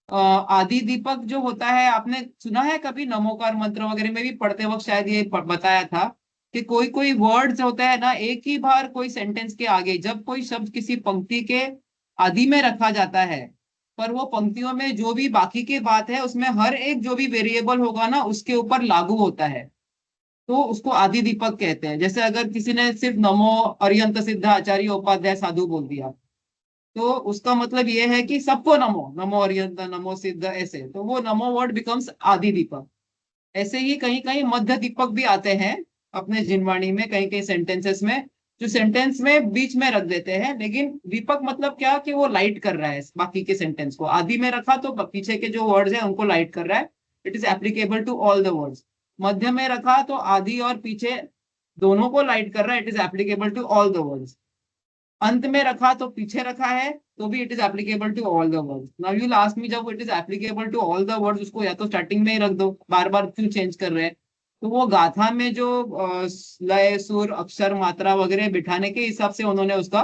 आदि दीपक जो होता है, आपने सुना है कभी नमोकार मंत्र वगैरह में भी पढ़ते वक्त शायद ये बताया था कि कोई कोई वर्ड्स होता है ना, एक ही बार कोई सेंटेंस के आगे जब कोई शब्द किसी पंक्ति के आदि में रखा जाता है, पर वो पंक्तियों में जो भी बाकी की बात है उसमें हर एक जो भी वेरिएबल होगा ना उसके ऊपर लागू होता है, तो उसको आदि दीपक कहते हैं। जैसे अगर किसी ने सिर्फ नमो अरियंत सिद्ध आचार्य उपाध्याय साधु बोल दिया, तो उसका मतलब ये है कि सबको नमो, नमो अरियंत नमो सिद्ध ऐसे, तो वो नमो वर्ड बिकम्स आदि दीपक। ऐसे ही कहीं कहीं मध्य दीपक भी आते हैं अपने जिनवाणी में, कहीं कहीं सेंटेंसेस में, जो सेंटेंस में बीच में रख देते हैं, लेकिन दीपक मतलब क्या कि वो लाइट कर रहा है बाकी के सेंटेंस को। आदि में रखा तो पीछे के जो वर्ड्स हैं उनको लाइट कर रहा है, it is applicable to all the words. मध्य में रखा तो आदि और पीछे दोनों को लाइट कर रहा है, it is applicable to all the words. अंत में रखा तो पीछे रखा है तो भी it is applicable to all the words. Now you last me, जब it is applicable to all the words उसको या तो स्टार्टिंग में ही रख दो, बार बार क्यों चेंज कर रहे हैं? तो वो गाथा में जो लय सुर अक्षर मात्रा वगैरह बिठाने के हिसाब से उन्होंने उसका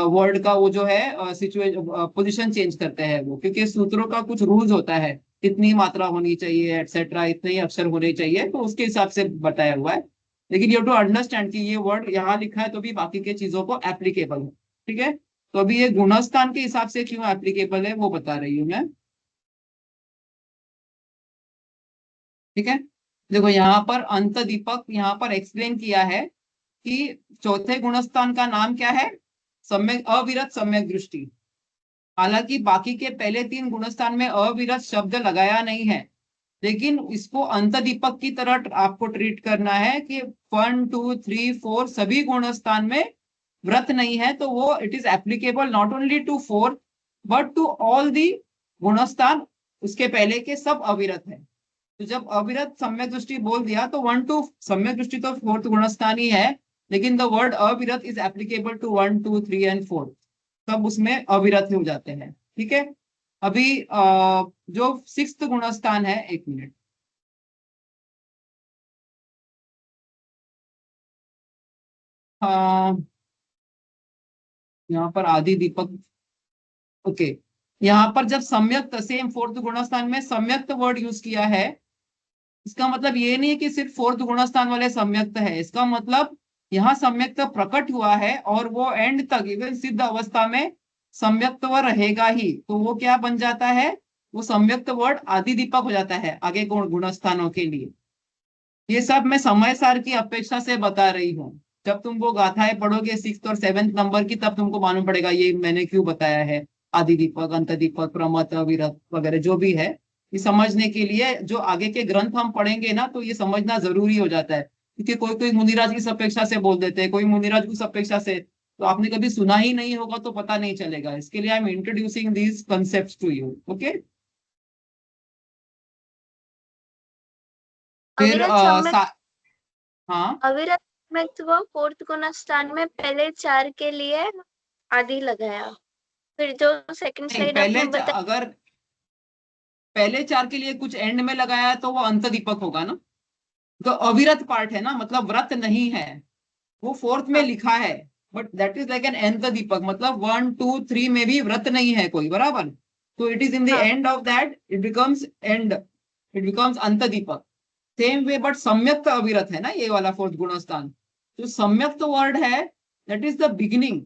वर्ड का वो जो है सिचुएशन पोजिशन चेंज करते हैं वो, क्योंकि सूत्रों का कुछ रूल्स होता है, इतनी मात्रा होनी चाहिए एटसेट्रा, इतने ही अक्षर होने चाहिए, तो उसके हिसाब से बताया हुआ है। लेकिन यू टू अंडरस्टैंड कि ये वर्ड यहाँ लिखा है तो भी बाकी के चीजों को एप्लीकेबल है। ठीक है, तो अभी ये गुणस्थान के हिसाब से क्यों एप्लीकेबल है वो बता रही हूँ मैं। ठीक है, देखो यहाँ पर अंत दीपक यहाँ पर एक्सप्लेन किया है कि चौथे गुणस्थान का नाम क्या है, सम्यक अविरत सम्यक दृष्टि। हालांकि बाकी के पहले 3 गुणस्थान में अविरत शब्द लगाया नहीं है, लेकिन इसको अंत दीपक की तरह आपको ट्रीट करना है कि 1 2 3 4 सभी गुणस्थान में व्रत नहीं है, तो वो it is applicable not only to 4 but to all the गुणस्थान, उसके पहले के सब अविरत है। तो जब अविरत सम्यक दृष्टि बोल दिया तो 1 2 सम्यक दृष्टि तो 4th गुणस्थान ही है, लेकिन द वर्ड अविरत इज एप्लीकेबल टू 1 2 3 एंड 4, सब उसमें अविरत हो जाते हैं। ठीक है, अभी जो 6th गुणस्थान है, एक मिनट, यहाँ पर आदि दीपक, ओके, यहाँ पर जब सम्यक्त सेम 4th गुणस्थान में सम्यक्त वर्ड यूज किया है, इसका मतलब ये नहीं है कि सिर्फ 4th गुणस्थान वाले सम्यक्त है, इसका मतलब यहाँ सम्यक्त प्रकट हुआ है और वो एंड तक इवन सिद्ध अवस्था में सम्यक्तव रहेगा ही, तो वो क्या बन जाता है, वो सम्यक्त वर्ड आदि दीपक हो जाता है आगे गुणस्थानों के लिए। ये सब मैं समय सार की अपेक्षा से बता रही हूँ, जब तुम वो गाथाएं पढ़ोगे 6th और 7th नंबर की, तब तुमको मालूम पड़ेगा ये मैंने क्यों बताया है। आदि दीपक अंत दीपक प्रमत विरत वगैरह जो भी है, ये समझने के लिए जो आगे के ग्रंथ हम पढ़ेंगे ना, तो ये समझना जरूरी हो जाता है, क्योंकि कोई कोई मुनिराज इस अपेक्षा से बोल देते हैं, कोई मुनिराज उस अपेक्षा से, तो आपने कभी सुना ही नहीं होगा तो पता नहीं चलेगा। इसके लिए I am introducing these concept to you. Okay, फिर
अविरत सम्यक,
हाँ,
अविरत सम्यक्त्व 4th गुणस्थान में पहले 4 के लिए आदि लगाया, फिर जो सेकंड
नहीं,
स्लाइड आपने बताया।
अगर पहले 4 के लिए कुछ एंड में लगाया है तो वो अंत दीपक होगा ना, तो अविरत पार्ट है ना, मतलब व्रत नहीं है, वो 4th में
हाँ,
लिखा है, but that is like an nth दीपक, मतलब 1 2 3 में भी व्रत नहीं है कोई, बराबर। तो इट इज इन द
हाँ
end of that it becomes and, it becomes अंत दीपक। सेम वे बट सम्यक्त अविरत है ना ये वाला फोर्थ गुणस्थान। जो सम्यक्त वर्ड है दैट इज द बिगिनिंग,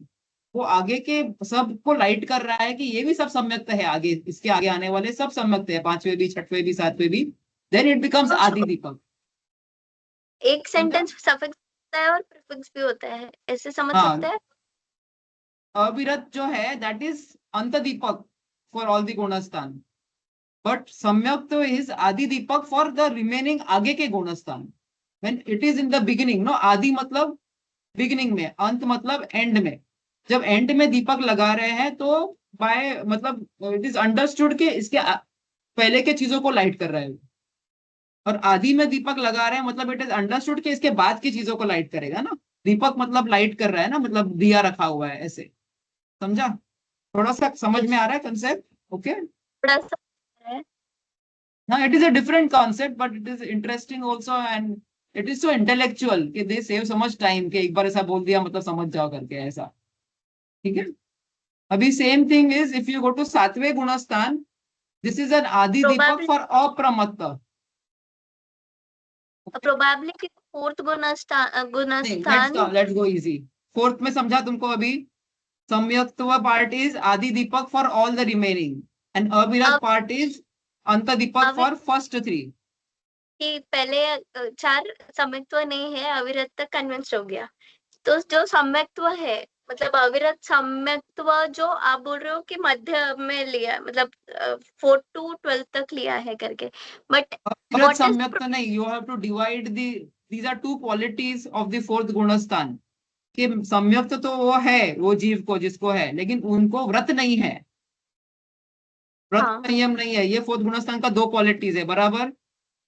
वो आगे के सबको लाइट कर रहा है कि ये भी सब सम्यक्त है, आगे इसके आगे आने वाले सब सम्यक्त है, पांचवे भी छठवे भी सातवें भी। देन इट बिकम्स आदि
तो
दीपक।
एक
समझा?
सेंटेंस सफिक्स होता है और प्रीफिक्स भी होता है, ऐसे समझ सकते
हाँ,
हैं।
अविरत जो है दैट इज अंत दीपक फॉर ऑल द गुणस्थान, बट सम्यक्त इज आदि दीपक फॉर द रिमेनिंग आगे के गुणस्थान। When it is in the beginning, no, आदि मतलब बिगिनिंग में, अंत मतलब एंड में। जब एंड में दीपक लगा रहे हैं तो बाय मतलब इट इज अंडरस्टूड कि इसके पहले के चीजों को लाइट कर रहे हैं। और आदि में दीपक लगा रहे हैं मतलब इट इज अंडरस्टूड कि इसके बाद की चीजों को लाइट करेगा ना। दीपक मतलब लाइट कर रहा है ना, मतलब दिया रखा हुआ है ऐसे। समझा? थोड़ा सा समझ में
यस,
आ रहा है कंसेप्ट? ओके।
थोड़ा सा है।
हाँ, it is a different concept but it is interesting also, and it is so intellectual कि दे सेव सो मच टाइम कि एक बार ऐसा बोल दिया मतलब समझ जाओ करके ऐसा। ठीक है। अभी same thing is if you go to सातवें गुणस्थान, दिस इज एन आदि दीपक
प्रोबेबली
फॉर अप्रमत्त।
प्रोबेबली कि फोर्थ
नहीं,
गुणस्थान।
Let's go easy. फोर्थ में समझा तुमको अभी। सम्यक्त्व पार्ट इज आदि दीपक for all the remaining, and अविरत
अब
पार्ट इज अंत दीपक
अविरत
फॉर फर्स्ट थ्री।
की पहले चार सम्यक्त्व नहीं है, अविरत तक कन्विंस्ड हो गया। तो जो सम्यक्त्व है, मतलब अविरत सम्यक्त्व जो आप बोल रहे हो कि मध्य में लिया, मतलब 4 to 12 तक लिया है करके, बट
अविरत
व्हाट इज
सम्यक्त नहीं, you have to divide the, these are two qualities of the fourth गुणस्थान। कि सम्यक्त तो वो है, वो जीव को जिसको है, लेकिन उनको व्रत नहीं है, व्रत
हाँ
संयम नहीं है। ये फोर्थ गुणस्थान का दो क्वालिटीज है, बराबर।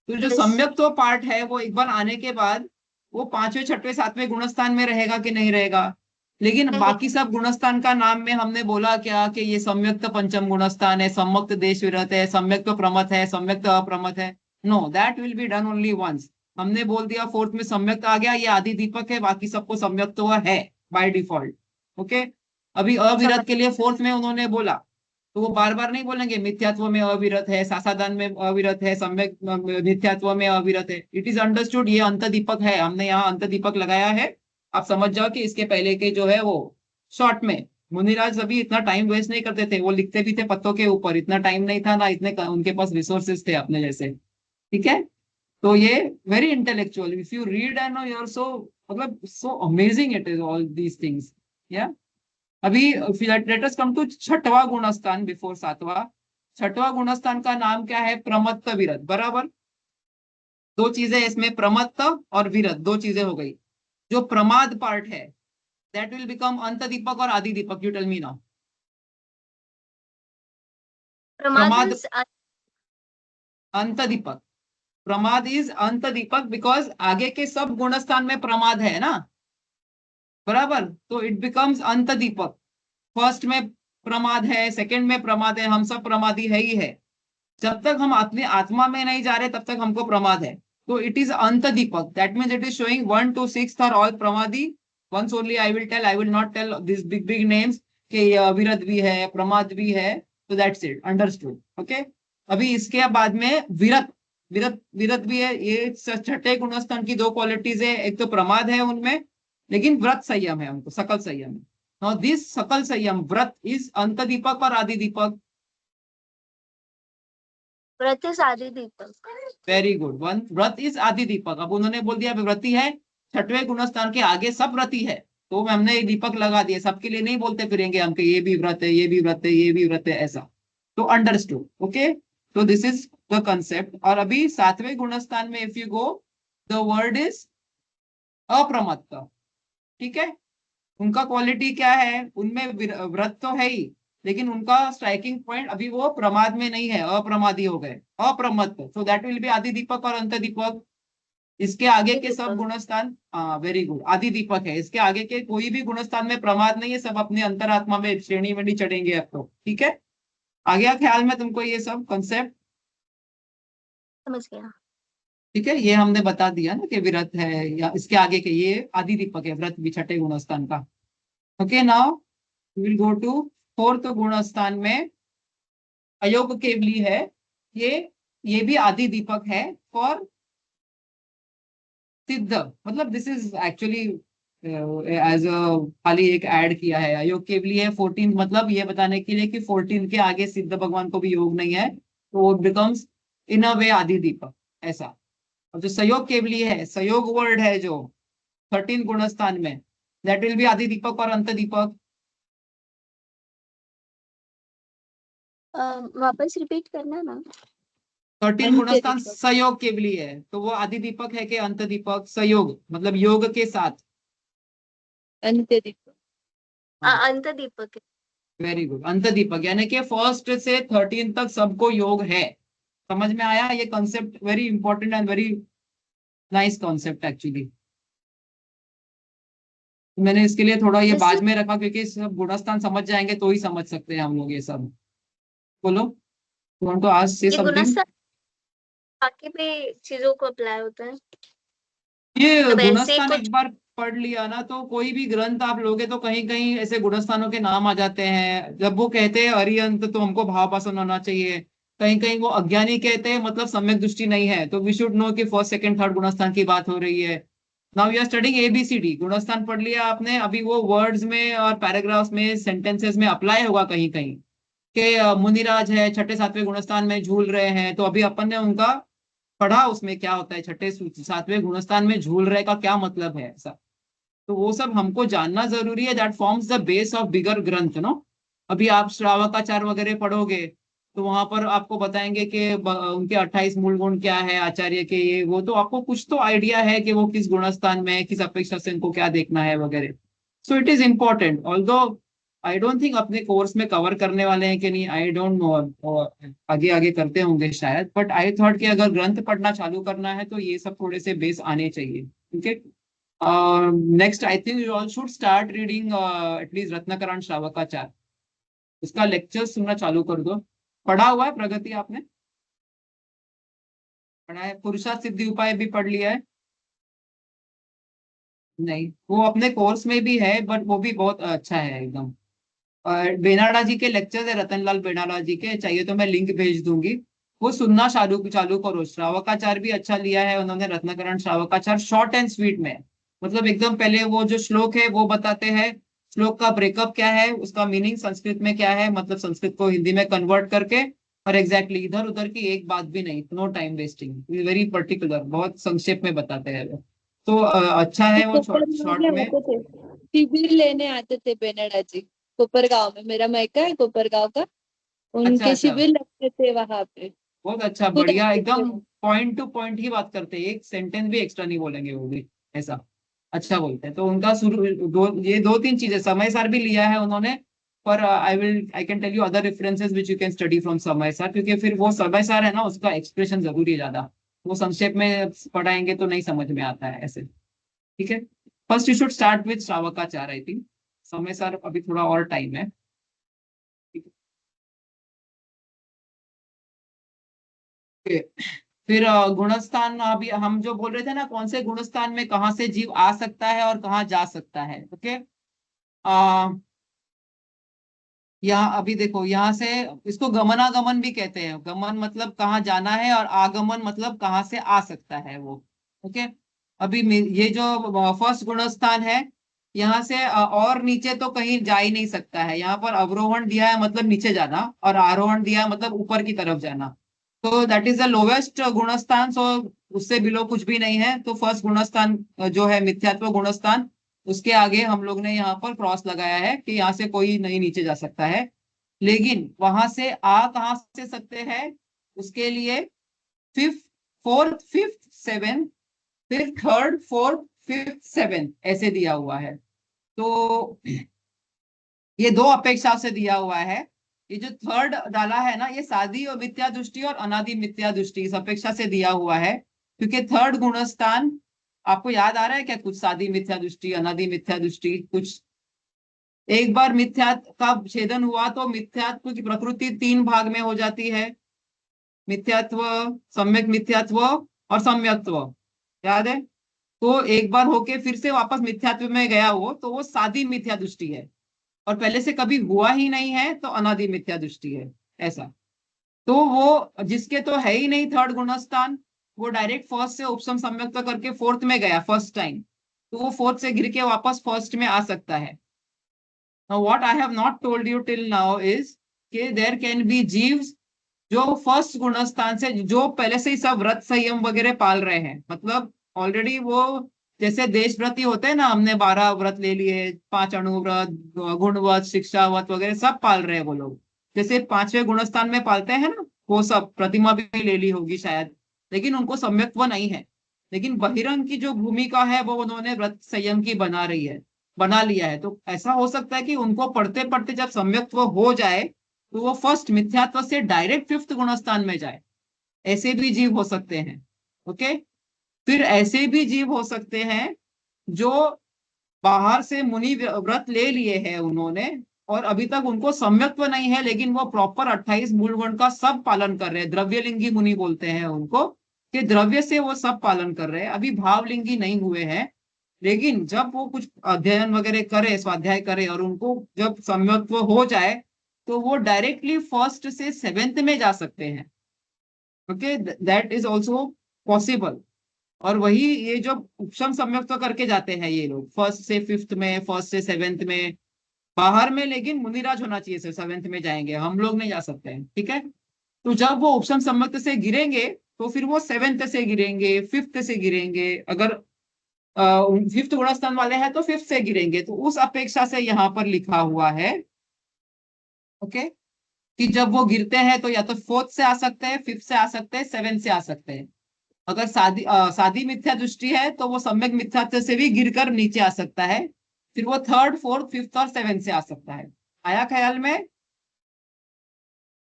तो जो
यस
सम्यक्त तो पार्ट है वो एक बार आने के बाद वो पांचवें छठवें सातवें गुणस्थान में रहेगा कि नहीं रहेगा। लेकिन बाकी सब गुणस्थान का नाम में हमने बोला क्या कि ये सम्यक्त पंचम गुणस्थान है, सम्यक्त देश विरत है, सम्यक्त प्रमथ है, सम्यक्त अप्रमथ है। No, that will be done only once. हमने बोल दिया फोर्थ में सम्यक्त आ गया, ये आदि दीपक है, बाकी सबको सम्यक्त है बाय डिफॉल्ट। ओके। अभी
समझ।
अविरत के लिए फोर्थ में उन्होंने बोला, तो वो बार बार नहीं बोलेंगे मिथ्यात्व में अविरत है, सासादान में अविरत है, सम्यक मिथ्यात्व में अविरत है। इट इज अंडरस्टूड ये अंत दीपक है, हमने यहाँ अंत दीपक लगाया है। आप समझ जाओ कि इसके पहले के जो है वो शॉर्ट में, मुनिराज अभी इतना टाइम वेस्ट नहीं करते थे, वो लिखते भी थे पत्तों के ऊपर, इतना टाइम नहीं था ना, इतने उनके पास रिसोर्सेज थे अपने जैसे। ठीक है। तो ये very intellectual, if you read and you are so, मतलब so amazing it is all these things. या अभी लेट अस कम टू छठवां गुणस्थान बिफोर सातवां। छठवां गुणस्थान का नाम क्या है? प्रमत्त विरत, बराबर। दो चीजें इसमें, प्रमत्त और विरत, दो चीजें हो गई। जो प्रमाद पार्ट है दैट विल बिकम अंत दीपक और आदि दीपक, यू टेल मी नाउ।
प्रमाद
प्रमाद
मीन्स
अंत दीपक, प्रमाद इज अंत दीपक बिकॉज आगे के सब गुणस्थान में प्रमाद है ना, बराबर। तो इट बिकम्स अंत दीपक। फर्स्ट में प्रमाद है, सेकंड में प्रमाद है, हम सब प्रमादी है ही है। जब तक हम अपनी आत्मा में नहीं जा रहे तब तक हमको प्रमाद है। तो इट इज अंत दीपक, that means it is showing 1 to 6 are all प्रमादी। Once only I will tell, I will not tell this big big names कि विरत भी है, प्रमाद भी है। तो दैट्स इट, अंडरस्टूड। ओके। अभी इसके बाद में विरत, विरत विरत भी है। ये छठे गुणस्थान की दो क्वालिटीज है, एक तो प्रमाद है उनमें, लेकिन व्रत संयम है उनको, सकल संयम है। नाउ दिस सकल संयम व्रत इज अंत दीपक और आदि दीपक।
व्रत आदि दीपक।
वेरी गुड, वन व्रत इज आदि दीपक। अब उन्होंने बोल दिया व्रति है, छठवें गुणस्थान के आगे सब व्रति है, तो हमने ये दीपक लगा दिया। सबके लिए नहीं बोलते फिरेंगे हम कि ये भी व्रत है, ये भी व्रत है, ये भी व्रत है, ऐसा। तो अंडरस्टूड। ओके। तो दिस इज द कंसेप्ट। और अभी सातवें गुणस्थान में if you go, the word is अप्रमत्त। ठीक है। उनका क्वालिटी क्या है? उनमें व्रत तो है ही, लेकिन उनका स्ट्राइकिंग पॉइंट अभी वो प्रमाद में नहीं है, अप्रमादी हो गए, अप्रमत्त। सो दैट विल बी आदि दीपक और अंत दीपक। इसके आगे
आदि
के सब
दीपक।
गुणस्थान, हाँ वेरी गुड, आदि दीपक है। इसके आगे के कोई भी गुणस्थान में प्रमाद नहीं है, सब अपने अंतरात्मा में श्रेणी में नहीं चढ़ेंगे अब तो। ठीक है। आ गया ख्याल में तुमको ये सब कंसेप्ट?
समझ गया।
ठीक है। ये हमने बता दिया ना कि विरत है, या इसके आगे के ये आदि दीपक है, व्रत भी छठे गुणस्थान का। Okay, now will go to fourth गुण स्थान में अयोग केवली है। ये ये भी आदि दीपक है फॉर सिद्ध, मतलब this is actually as a खाली एक ऐड किया है। अयोग केवली है 14, मतलब ये बताने के लिए कि 14 के आगे सिद्ध भगवान को भी योग नहीं है, तो वो बिकम्स इन अ वे आदि दीपक ऐसा। और जो सहयोग केवली है, सहयोग वर्ड है जो 13 गुण स्थान में, दैट विल बी आदि दीपक और अंत दीपक।
वापस रिपीट करना ना।
13
अंत्य
गुणस्थान
दीपक।
सहयोग केवली है, तो वो आदि दीपक है कि अंत दीपक? सहयोग मतलब योग के साथ।
अंत्य दीपक।
हाँ,
अंत दीपक है।
वेरी गुड, अंत दीपक, यानी कि फर्स्ट से 13 तक सबको योग है। समझ में आया ये concept? Very important and very nice concept actually. मैंने इसके लिए थोड़ा ये
जैसे
बाद में रखा, क्योंकि सब गुणस्थान समझ जाएंगे तो ही समझ सकते हैं हम लोग ये सब। बोलो, वांट टू आस्क से
ये
समथिंग?
गुणस्तर बाकी भी चीजों को अप्लाई होता है,
ये
मतलब ऐसे
गुणस्थान
कुछ।
एक बार पढ़ लिया ना, तो कोई भी ग्रंथ आप लोगे तो कहीं कहीं ऐसे गुणस्थानों के नाम आ जाते हैं। जब वो कहते हैं अरियंत, तो हमको भाव पसंद होना चाहिए। कहीं कहीं वो अज्ञानी कहते हैं, मतलब सम्यक दृष्टि नहीं है, तो वी शुड नो कि फर्स्ट सेकंड थर्ड गुणस्थान की बात हो रही है। Now you are studying A B C D, गुणस्थान पढ़ लिया आपने, अभी वो वर्ड्स में और पैराग्राफ्स में सेंटेंसेस में अप्लाई होगा कहीं कहीं कि मुनिराज है छठे सातवें गुणस्थान में झूल रहे हैं, तो अभी अपन ने उनका पढ़ा उसमें क्या होता है, छठे सातवें गुणस्थान में झूल रहे का क्या मतलब है ऐसा। तो वो सब हमको जानना जरूरी है, that forms the base of bigger ग्रंथ नो। अभी आप श्रावकाचार वगैरह पढ़ोगे, तो वहां पर आपको बताएंगे कि उनके 28 मूल गुण क्या है आचार्य के, ये वो, तो आपको कुछ तो आइडिया है कि वो किस गुणस्थान में है, किस अपेक्षा से इनको क्या देखना है वगैरह। So it is important, although I don't think अपने कोर्स में कवर करने वाले हैं कि नहीं, आई डोंट नो, आगे आगे करते होंगे शायद, बट आई थॉट कि अगर ग्रंथ पढ़ना चालू करना है तो ये सब थोड़े से बेस आने चाहिए। ठीक है, next I think you all should start reading at least रत्नाकरण श्रावकाचार, उसका लेक्चर सुनना चालू कर दो। पढ़ा हुआ है प्रगति आपने? पढ़ा है? पुरुषार्थ सिद्धि उपाय भी पढ़ लिया है? नहीं, वो अपने कोर्स में भी है, बट वो भी बहुत अच्छा है एकदम। बेनाडा जी के लेक्चर है, रतनलाल बेनाडा जी के, चाहिए तो मैं लिंक भेज दूंगी। वो सुनना चालू चालू करो। श्रावकाचार भी अच्छा लिया है उन्होंने, रत्नाकरण श्रावकाचार, शॉर्ट एंड स्वीट में। मतलब एकदम पहले वो जो श्लोक है वो बताते हैं, श्लोक का ब्रेकअप क्या है, उसका मीनिंग संस्कृत में क्या है, मतलब संस्कृत को हिंदी में कन्वर्ट करके, और एग्जैक्टली इधर उधर की एक बात भी नहीं, no time wasting, very particular, बहुत संक्षेप में बताते हैं वो। तो अच्छा
तो
है वो
कोपर
शॉर्ट
में
में।
आते थे, शिविर लेने आते थे बेनड़ा जी। कोपर गांव में, मेरा मायका है कोपर गांव का।
अच्छा
उनके
अच्छा,
शिविर लगते थे वहां पे।
बहुत अच्छा,
खुद
बढ़िया,
आते थे
एकदम
वो।
पॉइंट टू पॉइंट ही बात करते हैं, एक सेंटेंस भी एक्स्ट्रा नहीं बोलेंगे वो भी ऐसा। अच्छा बोलते हैं, तो उनका शुरू ये दो तीन चीजें समय सार भी लिया है उन्होंने, पर I can tell you other references which you can study from Samayasara, क्योंकि फिर वो समय सार है ना, उसका एक्सप्रेशन जरूरी है ज्यादा, वो संक्षेप में पढ़ाएंगे तो नहीं समझ में आता है ऐसे। ठीक है, first you should start with Shravakachara I think, समय सार अभी थोड़ा और टाइम है। ठीक है? फिर गुणस्थान, अभी हम जो बोल रहे थे ना, कौन से गुणस्थान में कहाँ से जीव आ सकता है और कहाँ जा सकता है। ओके, आ यहाँ अभी देखो, यहाँ से इसको गमनागमन भी कहते हैं। गमन मतलब कहाँ जाना है, और आगमन मतलब कहाँ से आ सकता है वो। ओके, अभी ये जो फर्स्ट गुणस्थान है, यहाँ से और नीचे तो कहीं जा ही नहीं सकता है। यहाँ पर अवरोहण दिया है मतलब नीचे जाना, और आरोहण दिया है मतलब ऊपर की तरफ जाना, तो दैट इज द लोवेस्ट गुणस्थान। सो उससे बिलो कुछ भी नहीं है। तो फर्स्ट गुणस्थान जो है मिथ्यात्व गुणस्थान, उसके आगे हम लोग ने यहाँ पर क्रॉस लगाया है कि यहाँ से कोई नहीं नीचे जा सकता है। लेकिन वहां से आ कहाँ से सकते हैं, उसके लिए फिफ्थ, फोर्थ, फिफ्थ, सेवेंथ, फिर थर्ड, फोर्थ, फिफ्थ, सेवेंथ ऐसे दिया हुआ है। तो ये दो अपेक्षा से दिया हुआ है। ये जो थर्ड डाला है ना, ये सादी और मिथ्या दृष्टि और अनादि मिथ्या दृष्टि इस अपेक्षा से दिया हुआ है, क्योंकि थर्ड गुणस्थान आपको याद आ रहा है क्या कुछ? सादी मिथ्या दृष्टि, अनादि मिथ्या दृष्टि कुछ? एक बार मिथ्यात्व का छेदन हुआ तो मिथ्यात्व की प्रकृति तीन भाग में हो जाती है, मिथ्यात्व, सम्यक मिथ्यात्व और सम्यक्त्व, याद है? तो एक बार होके फिर से वापस मिथ्यात्व में गया हो तो वो सादी मिथ्या दृष्टि है, और पहले से कभी हुआ ही नहीं है तो अनादि मिथ्या दृष्टि है। ऐसा, तो वो जिसके तो है ही नहीं थर्ड गुणस्थान, वो डायरेक्ट फर्स्ट से उपसम सम्यक्त करके फोर्थ में गया फर्स्ट टाइम, तो वो फोर्थ से गिर के वापस फर्स्ट में आ सकता है। Now what I have not told you till now is कि there can be जीव्स जो फर्स्ट गुणस्थान से, जो पहले से ही सब व्रत संयम वगैरह पाल रहे हैं, मतलब ऑलरेडी वो जैसे देश व्रती होते हैं ना, हमने 12 व्रत ले लिए, 5 अणुव्रत, गुणव्रत, शिक्षाव्रत वगैरह सब पाल रहे हैं वो लोग, जैसे 5वें गुणस्थान में पालते हैं ना, वो सब प्रतिमा भी ले ली होगी शायद, लेकिन उनको सम्यक्त्व नहीं है। लेकिन बहिरंग की जो भूमिका है वो उन्होंने व्रत संयम की बना लिया है। तो ऐसा हो सकता है कि उनको पढ़ते पढ़ते जब सम्यक्त्व हो जाए तो वो फर्स्ट मिथ्यात्व से डायरेक्ट फिफ्थ गुणस्थान में जाए। ऐसे भी जीव हो सकते हैं। ओके, फिर ऐसे भी जीव हो सकते हैं जो बाहर से मुनि व्रत ले लिए हैं उन्होंने, और अभी तक उनको सम्यक्त्व नहीं है, लेकिन वो प्रॉपर 28 मूल गुण का सब पालन कर रहे हैं। द्रव्यलिंगी मुनि बोलते हैं उनको, कि द्रव्य से वो सब पालन कर रहे हैं, अभी भावलिंगी नहीं हुए हैं। लेकिन जब वो कुछ अध्ययन वगैरह करे, स्वाध्याय करे, और उनको जब सम्यक्त्व हो जाए तो वो डायरेक्टली फर्स्ट से सेवेंथ में जा सकते हैं। Okay, that is also possible. और वही ये जो उपशम सम्यक्त्व करके जाते हैं ये लोग फर्स्ट से फिफ्थ में, फर्स्ट से सेवेंथ में, बाहर में, लेकिन मुनिराज होना चाहिए सर, सेवेंथ में जाएंगे, हम लोग नहीं जा सकते हैं। ठीक है, तो जब वो उपशम सम्यक्त से गिरेंगे तो फिर वो सेवेंथ से गिरेंगे, फिफ्थ से गिरेंगे, अगर फिफ्थ गुणस्थान वाले हैं तो फिफ्थ से गिरेंगे। तो उस अपेक्षा से यहाँ पर लिखा हुआ है ओके, कि जब वो गिरते हैं तो या तो फोर्थ से आ सकते हैं, फिफ्थ से आ सकते हैं, सेवेंथ से आ सकते हैं। अगर सादी मिथ्या दृष्टि है तो वो सम्यक मिथ्यात्व से भी गिरकर नीचे आ सकता है, फिर वो थर्ड, फोर्थ, फिफ्थ और सेवेंथ से आ सकता है। आया ख्याल में?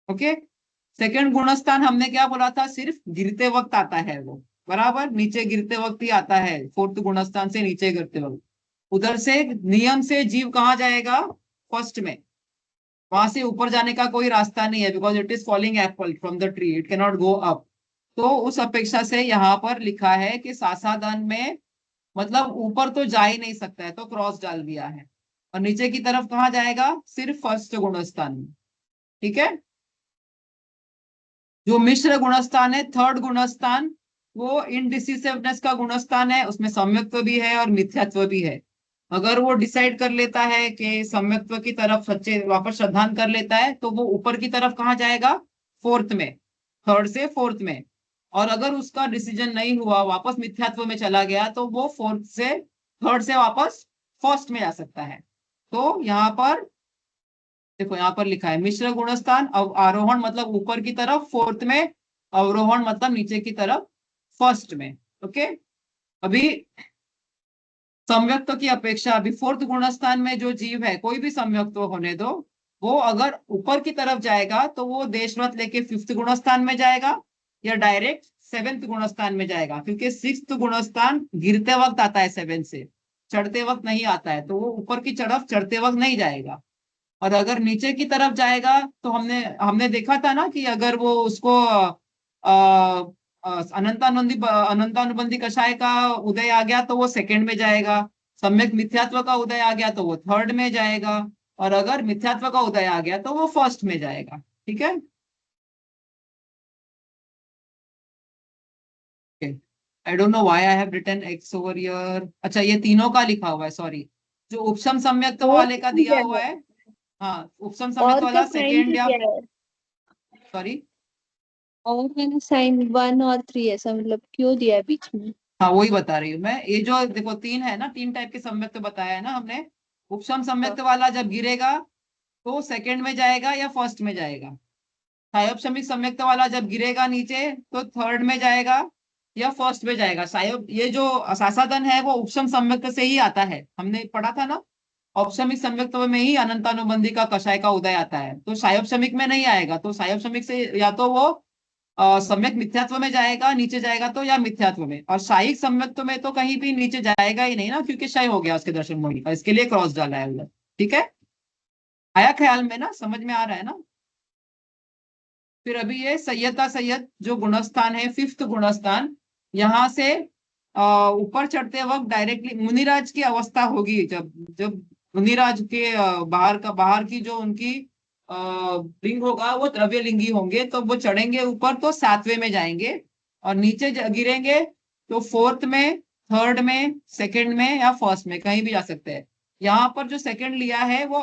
ओके, सेकंड गुणस्थान हमने क्या बोला था, सिर्फ गिरते वक्त आता है वो, बराबर नीचे गिरते वक्त ही आता है, फोर्थ गुणस्थान से नीचे गिरते वक्त। उधर से नियम से जीव कहाँ जाएगा, फर्स्ट में, वहां से ऊपर जाने का कोई रास्ता नहीं है, because it is falling Apple from the tree, it can not go up. तो उस अपेक्षा से यहाँ पर लिखा है कि सासादान में मतलब ऊपर तो जा ही नहीं सकता है, तो क्रॉस डाल दिया है, और नीचे की तरफ कहाँ जाएगा, सिर्फ फर्स्ट गुणस्थान में। ठीक है, जो मिश्र गुणस्थान है, थर्ड गुणस्थान, वो इनडिसिसिवनेस का गुणस्थान है, उसमें सम्यक्त्व भी है और मिथ्यात्व भी है। अगर वो डिसाइड कर लेता है कि सम्यक्त्व की तरफ सच्चे वापस श्रद्धान कर लेता है तो वो ऊपर की तरफ कहाँ जाएगा, फोर्थ में, थर्ड से फोर्थ में। और अगर उसका डिसीजन नहीं हुआ, वापस मिथ्यात्व में चला गया, तो वो फोर्थ से, थर्ड से वापस फर्स्ट में जा सकता है। तो यहाँ पर देखो, यहाँ पर लिखा है मिश्र गुणस्थान, आरोहण मतलब ऊपर की तरफ फोर्थ में, अवरोहण मतलब नीचे की तरफ फर्स्ट में। ओके, अभी सम्यक्त्व की अपेक्षा अभी फोर्थ गुणस्थान में जो जीव है, कोई भी सम्यक्त्व होने दो, वो अगर ऊपर की तरफ जाएगा तो वो देशव्रत लेके फिफ्थ गुणस्थान में जाएगा, या डायरेक्ट सेवेंथ गुणस्थान में जाएगा, क्योंकि सिक्स्थ गुणस्थान गिरते वक्त आता है, सेवेंथ से चढ़ते वक्त नहीं आता है, तो वो ऊपर की तरफ चढ़ते वक्त नहीं जाएगा। और अगर नीचे की तरफ जाएगा तो हमने हमने देखा था ना कि अगर वो उसको अनंतानुबंधी कषाय का उदय आ गया तो वो सेकंड में जाएगा, सम्यक मिथ्यात्व का उदय आ गया तो वो थर्ड में जाएगा, और अगर मिथ्यात्व का उदय आ गया तो वो फर्स्ट में जाएगा। ठीक है, I don't know why I have written X over here. अच्छा, ये तीनों का लिखा हुआ है, सॉरी, जो उपशम सम्यक्त्व
और
वाले का
भी
दिया
दिया
हुआ
है,
है। हाँ, उपशम सम्यक्त्व
और का
वाला
साइन भी
सेकेंड या,
दिया है,
सॉरी,
और मैंने साइन 1 और 3 ऐसा, मतलब क्यों दिया है बीच में?
हाँ वही बता रही हूँ मैं। ये जो देखो तीन है ना, तीन टाइप के सम्यक्त बताया है ना हमने। उपशम
हाँ।
सम्यक्त वाला जब गिरेगा तो सेकंड में जाएगा या फर्स्ट में जाएगा। सायोपशमिक सम्यक्त वाला जब गिरेगा नीचे तो थर्ड में जाएगा या फर्स्ट में जाएगा। सायोप, ये जो सासादन है वो उपशम सम्यक्त से ही आता है, हमने पढ़ा था ना। औपशमिक सम्यक्त में ही अनंतानुबंधी का कषाय का उदय आता है, तो सायोपशमिक में नहीं आएगा। तो सायोपशमिक से या तो वो सम्यक मिथ्यात्व में जाएगा, नीचे जाएगा तो, या मिथ्यात्व में। और शाही सम्यक्त्व में तो कहीं भी नीचे जाएगा ही नहीं ना, क्योंकि क्षय हो गया उसके दर्शन मोही का, इसके लिए क्रॉस डाला है उधर। ठीक है, आया ख्याल में ना, समझ में आ रहा है ना। फिर अभी ये संयता संयत जो गुणस्थान है, फिफ्थ गुणस्थान, यहाँ से ऊपर चढ़ते वक्त डायरेक्टली मुनिराज की अवस्था होगी, जब जब मुनिराज के बाहर की जो उनकी लिंग होगा वो द्रव्य लिंगी होंगे, तो वो चढ़ेंगे ऊपर तो सातवें में जाएंगे, और नीचे गिरेंगे तो फोर्थ में, थर्ड में, सेकंड में या फर्स्ट में कहीं भी जा सकते हैं। यहाँ पर जो सेकंड लिया है वो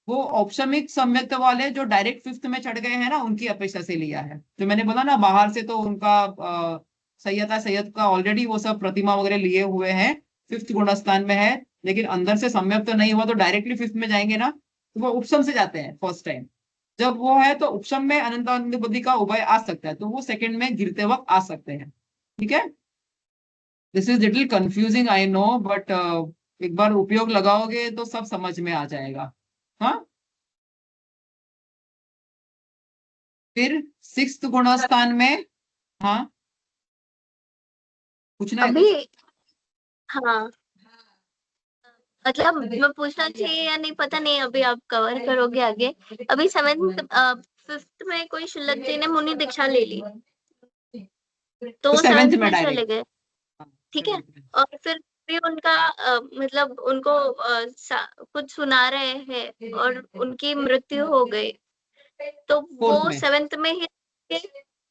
औपशमिक सम्यक्त वाले जो डायरेक्ट फिफ्थ में चढ़ गए हैं ना, उनकी अपेक्षा से लिया है। जो मैंने बोला ना, बाहर से तो उनका सैयद का ऑलरेडी वो सब प्रतिमा वगैरह लिए हुए हैं, फिफ्थ गुणस्थान में है, लेकिन अंदर से सम्यक्त नहीं हुआ तो डायरेक्टली फिफ्थ में जाएंगे ना, तो वो उपशम से जाते हैं फर्स्ट टाइम। जब वो है तो उपशम में अनंत बुद्धि का उभय आ सकता है, तो वो सेकंड में गिरते वक्त आ सकते हैं। ठीक है, this is little confusing I know, but एक बार उपयोग लगाओगे तो सब समझ में आ जाएगा। हाँ, फिर सिक्स्थ गुणस्थान में, हाँ पूछना है
अभी
कुछ?
हाँ, मतलब मैं पूछना चाहिए या नहीं पता नहीं, अभी आप कवर करोगे आगे। अभी सेवेंथ फिफ्थ में कोई शुल्लक जी ने मुनि दीक्षा ले ली, तो
तो
वो
सेवेंथ
सेवेंथ
में
में चले
डायरेक्ट।
गए।
हाँ,
ठीक है,
7th में।
और फिर भी उनका मतलब उनको कुछ सुना रहे हैं और उनकी मृत्यु हो गई, तो
फोर्थ
वो
में,
सेवेंथ में ही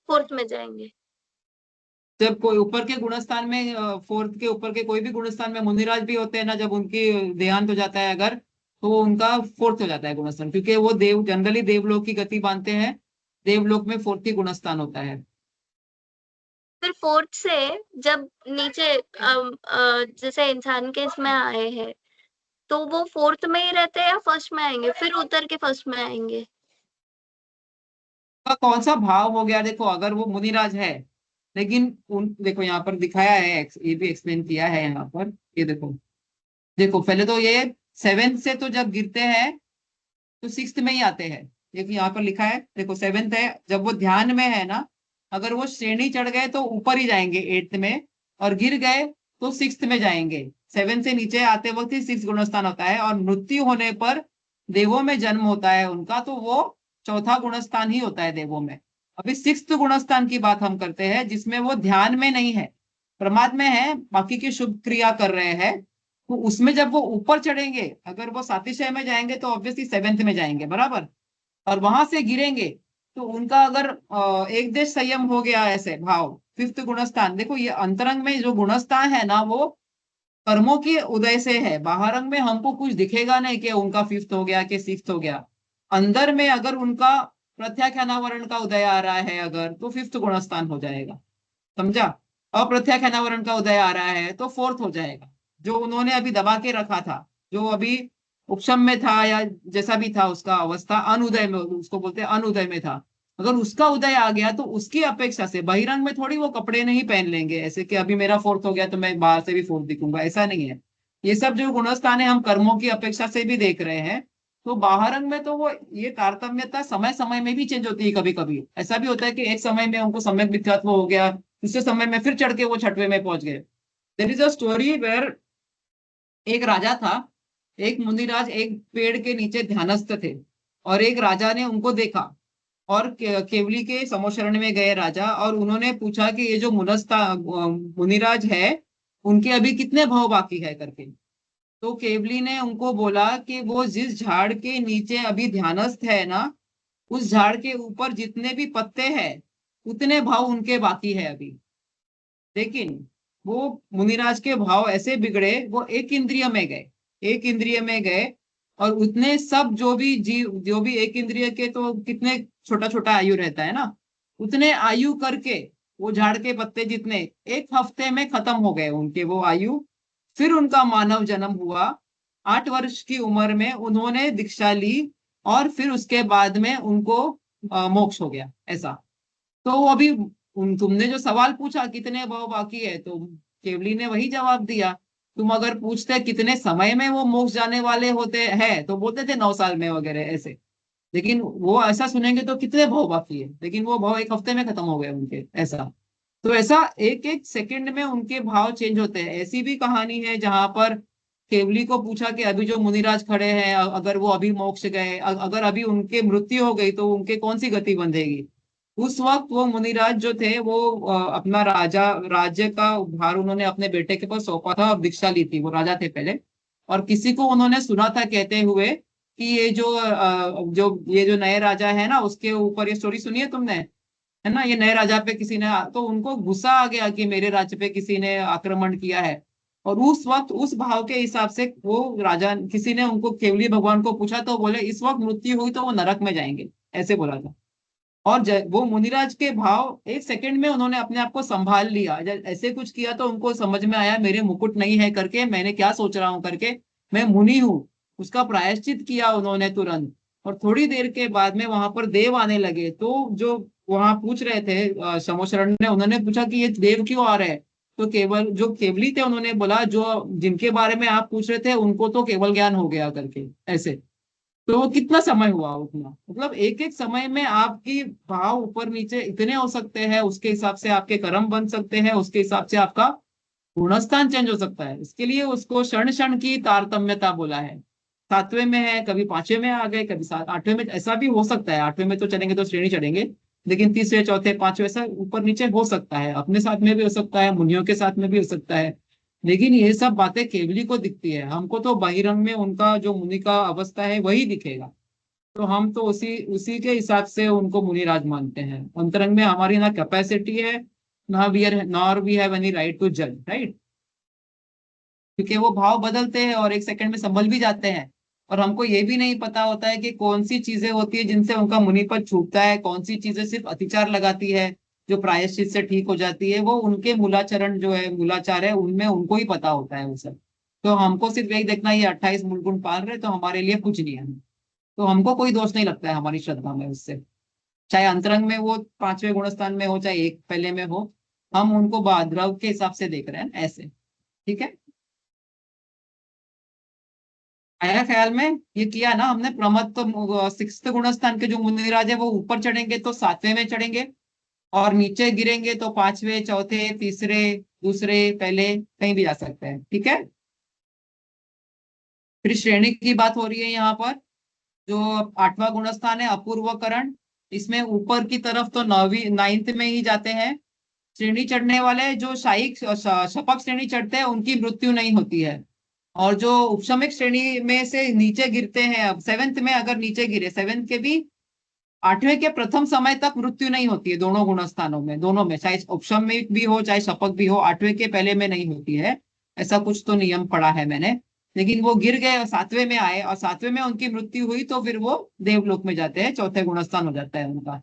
फोर्थ में जाएंगे।
जब कोई ऊपर के गुणस्थान में, फोर्थ के ऊपर के कोई भी गुणस्थान में मुनिराज भी होते हैं ना, जब उनकी देहांत हो जाता है अगर, तो वो उनका फोर्थ हो जाता है गुणस्थान, क्योंकि वो देव जनरली देवलोक की गति बांधते हैं, देवलोक में फोर्थ ही गुणस्थान होता है।
फिर फोर्थ से जब नीचे जैसे इंसान के इसमें आए हैं, तो वो फोर्थ में ही रहते हैं या फर्स्ट में आएंगे, फिर उतर के फर्स्ट में आएंगे?
का कौन सा भाव हो गया, देखो अगर वो मुनिराज है, लेकिन उन देखो यहाँ पर दिखाया है, ये भी एक्सप्लेन किया है यहाँ पर, ये देखो, देखो पहले तो ये सेवेंथ से तो जब गिरते हैं तो सिक्स्थ में ही आते हैं। देखो यहाँ पर लिखा है, देखो सेवेंथ है, जब वो ध्यान में है ना, अगर वो श्रेणी चढ़ गए तो ऊपर ही जाएंगे एट्थ में, और गिर गए तो सिक्स्थ में जाएंगे। सेवन से नीचे आते वक्त ही सिक्स गुणस्थान होता है, और मृत्यु होने पर देवों में जन्म होता है उनका, तो वो चौथा गुणस्थान ही होता है देवों में। अभी सिक्स्थ गुणस्थान की बात हम करते हैं, जिसमें वो ध्यान में नहीं है, प्रमाद में है, बाकी की शुभ क्रिया कर रहे हैं, तो उसमें जब वो ऊपर चढ़ेंगे, अगर वो सातिशय में जाएंगे तो ऑब्वियसली सेवेंथ में जाएंगे बराबर, और वहां से गिरेंगे तो उनका अगर एक देश संयम हो गया ऐसे भाव, फिफ्थ गुणस्थान, देखो ये अंतरंग में जो गुणस्थान है ना, वो कर्मों के उदय से है, बाहरंग में हमको कुछ दिखेगा नहीं कि उनका फिफ्थ हो गया कि सिक्स्थ हो गया। अंदर में अगर उनका प्रत्याख्यानावरण का उदय आ रहा है अगर, तो फिफ्थ गुणस्थान हो जाएगा, समझा? अप्रत्याख्यानावरण का उदय आ रहा है तो फोर्थ हो जाएगा। जो उन्होंने अभी दबा के रखा था, जो अभी उपशम में था या जैसा भी था उसका अवस्था, अनुदय में उसको बोलते हैं, अनुदय में था, अगर उसका उदय आ गया तो उसकी अपेक्षा से बहिरंग में थोड़ी वो कपड़े नहीं पहन लेंगे ऐसे कि अभी मेरा फोर्थ हो गया तो मैं बाहर से भी फोर्थ दिखूंगा, ऐसा नहीं है। ये सब जो गुणस्थान है हम कर्मों की अपेक्षा से भी देख रहे हैं, तो बाहरंग में तो वो ये तारतम्यता समय समय में भी चेंज होती है, कभी कभी ऐसा भी होता है कि एक समय में उनको सम्यक मिथ्यात्व हो गया, दूसरे समय में फिर चढ़ के वो छठवें में पहुंच गए। There is a story where एक राजा था, एक मुनिराज एक पेड़ के नीचे ध्यानस्थ थे, और एक राजा ने उनको देखा, और केवली के समोशरण में गए राजा, और उन्होंने पूछा कि ये जो मुनिराज है, उनके अभी कितने भाव बाकी है करके। तो केवली ने उनको बोला कि वो जिस झाड़ के नीचे अभी ध्यानस्थ है ना, उस झाड़ के ऊपर जितने भी पत्ते हैं उतने भाव उनके बाकी है अभी। लेकिन वो मुनिराज के भाव ऐसे बिगड़े, वो एक इंद्रिय में गए, एक इंद्रिय में गए, और उतने सब जो भी जीव, जो भी एक इंद्रिय के तो कितने छोटा छोटा आयु रहता है ना, उतने आयु करके वो झाड़ के पत्ते जितने एक हफ्ते में खत्म हो गए उनके वो आयु। फिर उनका मानव जन्म हुआ, 8 वर्ष की उम्र में उन्होंने दीक्षा ली, और फिर उसके बाद में उनको मोक्ष हो गया ऐसा। तो अभी तुमने जो सवाल पूछा कितने भाव बाकी है, तो केवली ने वही जवाब दिया। तुम अगर पूछते कितने समय में वो मोक्ष जाने वाले होते हैं, तो बोलते थे 9 साल में वगैरह ऐसे, लेकिन वो ऐसा सुनेंगे तो कितने भाव बाकी है, लेकिन वो भाव एक हफ्ते में खत्म हो गए उनके ऐसा। तो ऐसा एक एक सेकंड में उनके भाव चेंज होते हैं। ऐसी भी कहानी है जहां पर केवली को पूछा कि अभी जो मुनिराज खड़े हैं, अगर वो अभी मोक्ष गए, अगर अभी उनके मृत्यु हो गई तो उनके कौन सी गति बंधेगी, उस वक्त वो मुनिराज जो थे वो अपना राज्य का भार उन्होंने अपने बेटे के पास सौंपा था और दीक्षा ली थी। वो राजा थे पहले, और किसी को उन्होंने सुना था कहते हुए कि ये जो नए राजा है ना, उसके ऊपर, ये स्टोरी सुनी है तुमने, है ना, ये नए राजा पे किसी ने, तो उनको गुस्सा आ गया कि मेरे राज्य पे किसी ने आक्रमण किया है। और उस वक्त उस भाव के हिसाब से वो राजा, किसी ने उनको, केवली भगवान को पूछा तो बोले इस वक्त मृत्यु हुई तो वो नरक में जाएंगे, ऐसे बोला था। और वो मुनिराज के भाव, एक सेकंड में उन्होंने अपने आप को संभाल लिया, जब ऐसे कुछ किया तो उनको समझ में आया मेरे मुकुट नहीं है करके, मैंने क्या सोच रहा हूं करके, मैं मुनि हूँ। उसका प्रायश्चित किया उन्होंने तुरंत। और थोड़ी देर के बाद में वहां पर देव आने लगे, तो जो वहां पूछ रहे थे शमोशरण ने, उन्होंने पूछा कि ये देव क्यों आ रहे हैं। तो केवल जो केवली थे उन्होंने बोला जो जिनके बारे में आप पूछ रहे थे उनको तो केवल ज्ञान हो गया करके, ऐसे। तो वो कितना समय हुआ उतना, मतलब एक एक समय में आपकी भाव ऊपर नीचे इतने हो सकते हैं, उसके हिसाब से आपके कर्म बन सकते हैं, उसके हिसाब से आपका गुणस्थान चेंज हो सकता है। इसके लिए उसको क्षण क्षण की तारतम्यता बोला है। सातवें में है, कभी पांचवें में आ गए, कभी सात आठवें में, ऐसा भी हो सकता है। आठवें में तो चलेंगे तो श्रेणी चढ़ेंगे, लेकिन तीसरे चौथे पांचवें ऐसा ऊपर नीचे हो सकता है। अपने साथ में भी हो सकता है, मुनियों के साथ में भी हो सकता है। लेकिन ये सब बातें केवली को दिखती है, हमको तो बहिरंग में उनका जो मुनि का अवस्था है वही दिखेगा। तो हम तो उसी उसी के हिसाब से उनको मुनिराज मानते हैं। अंतरंग में हमारी ना कैपेसिटी है, ना we are, nor we have any right to जज, राइट। क्योंकि वो भाव बदलते हैं और एक सेकंड में संभल भी जाते हैं। और हमको ये भी नहीं पता होता है कि कौन सी चीजें होती है जिनसे उनका मुनि पद छूटता है, कौन सी चीजें सिर्फ अतिचार लगाती है जो प्रायश्चित से ठीक हो जाती है। वो उनके मूलाचरण जो है, मूलाचार है, उनमें उनको ही पता होता है वो सब। तो हमको सिर्फ यही देखना, ये 28 मूलगुण पाल रहे तो हमारे लिए कुछ नहीं है। तो हमको कोई दोष नहीं लगता है हमारी श्रद्धा में उससे, चाहे अंतरंग में वो पांचवें गुणस्थान में हो, चाहे एक पहले में हो। हम उनको द्रव के हिसाब से देख रहे हैं ऐसे, ठीक है। आया ख्याल में? ये किया ना हमने, प्रमत्त तो सिक्स्थ गुणस्थान के जो मुनिराज है वो ऊपर चढ़ेंगे तो सातवें में चढ़ेंगे, और नीचे गिरेंगे तो पांचवें, चौथे, तीसरे, दूसरे, पहले, कहीं भी जा सकते हैं, ठीक है। फिर श्रेणी की बात हो रही है यहाँ पर। जो आठवां गुणस्थान है अपूर्वकरण, इसमें ऊपर की तरफ तो नौवीं नाइन्थ में ही जाते हैं। श्रेणी चढ़ने वाले जो शाही शपथ श्रेणी चढ़ते हैं उनकी मृत्यु नहीं होती है। और जो उपशमिक श्रेणी में से नीचे गिरते हैं, अब सेवेंथ में अगर नीचे गिरे, सेवेंथ के भी आठवें के प्रथम समय तक मृत्यु नहीं होती है, दोनों गुणस्थानों में, दोनों में, चाहे उपशमिक भी हो चाहे शपथ भी हो, आठवें के पहले में नहीं होती है। ऐसा कुछ तो नियम पढ़ा है मैंने। लेकिन वो गिर गए और सातवें में आए और सातवें में उनकी मृत्यु हुई तो फिर वो देवलोक में जाते हैं, चौथे गुणस्थान हो जाता है उनका।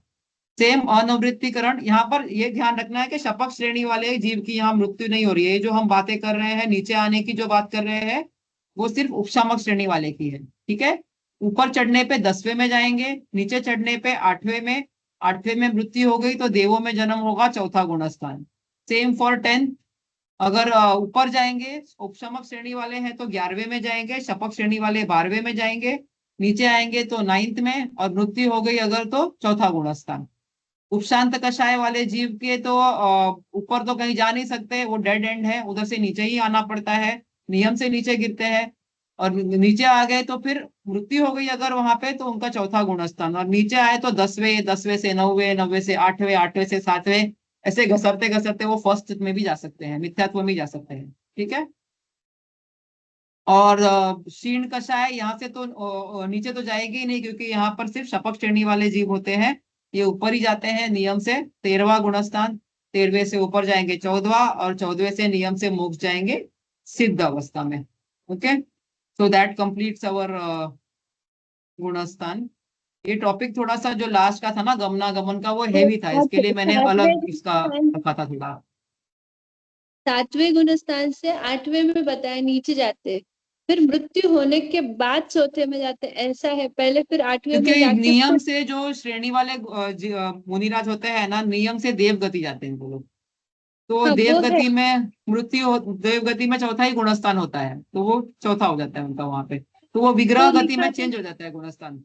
सेम अनवृत्तिकरण, यहाँ पर ये ध्यान रखना है कि शपथ श्रेणी वाले जीव की यहाँ मृत्यु नहीं हो रही है। ये जो हम बातें कर रहे हैं, नीचे आने की जो बात कर रहे हैं, वो सिर्फ उपशामक श्रेणी वाले की है, ठीक है। ऊपर चढ़ने पे 10वें में जाएंगे, नीचे चढ़ने पे आठवें में। आठवें में मृत्यु हो गई तो देवों में जन्म होगा, चौथा गुणस्थान। Same for 10th। अगर ऊपर जाएंगे, उपशमक श्रेणी वाले हैं तो 11वें में जाएंगे, शपथ श्रेणी वाले 12वें में जाएंगे। नीचे आएंगे तो 9th में, और मृत्यु हो गई अगर तो चौथा गुणस्थान। उपशांत कषाय वाले जीव के तो ऊपर तो कहीं जा नहीं सकते, वो डेड एंड है, उधर से नीचे ही आना पड़ता है, नियम से नीचे गिरते हैं। और नीचे आ गए तो फिर मृत्यु हो गई अगर वहां पे तो उनका चौथा गुणस्थान। और नीचे आए तो 10वें, 10वें से 9वें, 9वें से 8वें, 8वें से 7वें, ऐसे घसरते घसरते वो फर्स्ट में भी जा सकते हैं, मिथ्यात्व में भी जा सकते हैं, ठीक है। और क्षीण कषाय यहाँ से तो नीचे तो जाएगी ही नहीं, क्योंकि यहाँ पर सिर्फ शपथ श्रेणी वाले जीव होते हैं। ये ऊपर ही जाते हैं नियम से, 13वां गुणस्थान। 13वें से ऊपर जाएंगे 14वां, और 14वें से नियम से मोक्ष जाएंगे सिद्ध अवस्था में। ओके, सो दैट कंप्लीट्स अवर गुणस्थान। ये टॉपिक थोड़ा सा जो लास्ट का था ना, गमनागमन का, वो हैवी था, इसके लिए मैंने
सातवें
अलग इसका
गुणस्थान,
रखा था थोड़ा।
सातवें गुणस्थान से आठवें में बताया नीचे जाते, फिर मृत्यु होने के बाद चौथे में जाते, ऐसा है? पहले फिर आठवें में
क्योंकि
जाके
नियम
फिर,
से जो श्रेणी वाले मुनिराज होते हैं ना, नियम से देवगति जाते हैं वो लोग। तो
हाँ वो है।
देवगति में देवगति में चौथा ही गुणस्थान होता है, तो वो चौथा हो जाता है उनका वहां पे। तो वो
तो
विग्रह गति
लिखा
में
था,
चेंज हो जाता है गुणस्थान।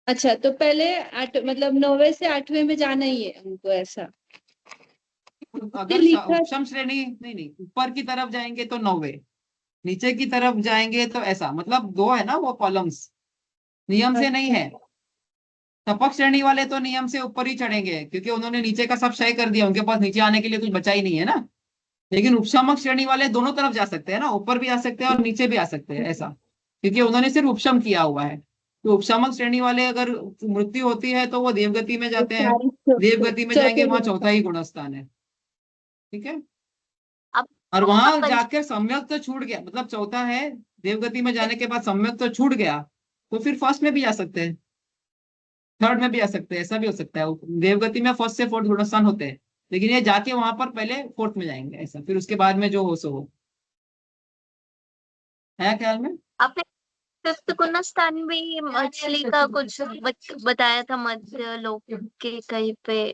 अच्छा तो पहले आठ मतलब नौवे से आठवें में जाना ही है उनको, ऐसा फिर
अगर
लिखा?
उपशम श्रेणी, नहीं नहीं, ऊपर की तरफ जाएंगे तो 9वें, नीचे की तरफ जाएंगे तो ऐसा, मतलब दो है ना वो कॉलम्स, नियम से नहीं
अच्छा
है। तपक श्रेणी वाले तो नियम से ऊपर ही चढ़ेंगे, क्योंकि उन्होंने नीचे का सब क्षय कर दिया, उनके पास नीचे आने के लिए कुछ बचा ही नहीं है ना। लेकिन उपशमक श्रेणी वाले दोनों तरफ जा सकते हैं ना, ऊपर भी आ सकते हैं और नीचे भी आ सकते हैं, ऐसा, क्योंकि उन्होंने सिर्फ उपशम किया हुआ है। तो उपशमक श्रेणी वाले अगर मृत्यु होती है तो वो देवगति में जाते हैं, देवगति में जाएंगे,
चौथे
वहां
गुण
चौथा ही गुणस्थान है। ठीक है।
अब
और
वहाँ
वहां जाकर सम्यक तो छूट गया, मतलब चौथा है, देवगति में जाने के बाद सम्यक तो छूट गया, तो फिर फर्स्ट में भी जा सकते हैं, थर्ड में भी आ सकते हैं, ऐसा भी हो सकता है। देवगति में फर्स्ट से फोर्थ गुणस्थान होते हैं, लेकिन ये जाके वहां पर पहले फोर्थ में जाएंगे, ऐसा, फिर उसके बाद में जो हो सो हो। है ख्याल में?
आपने फिफ्थ गुणस्थान भी मछली का कुछ बताया था, मध्य लोक के कहीं पे।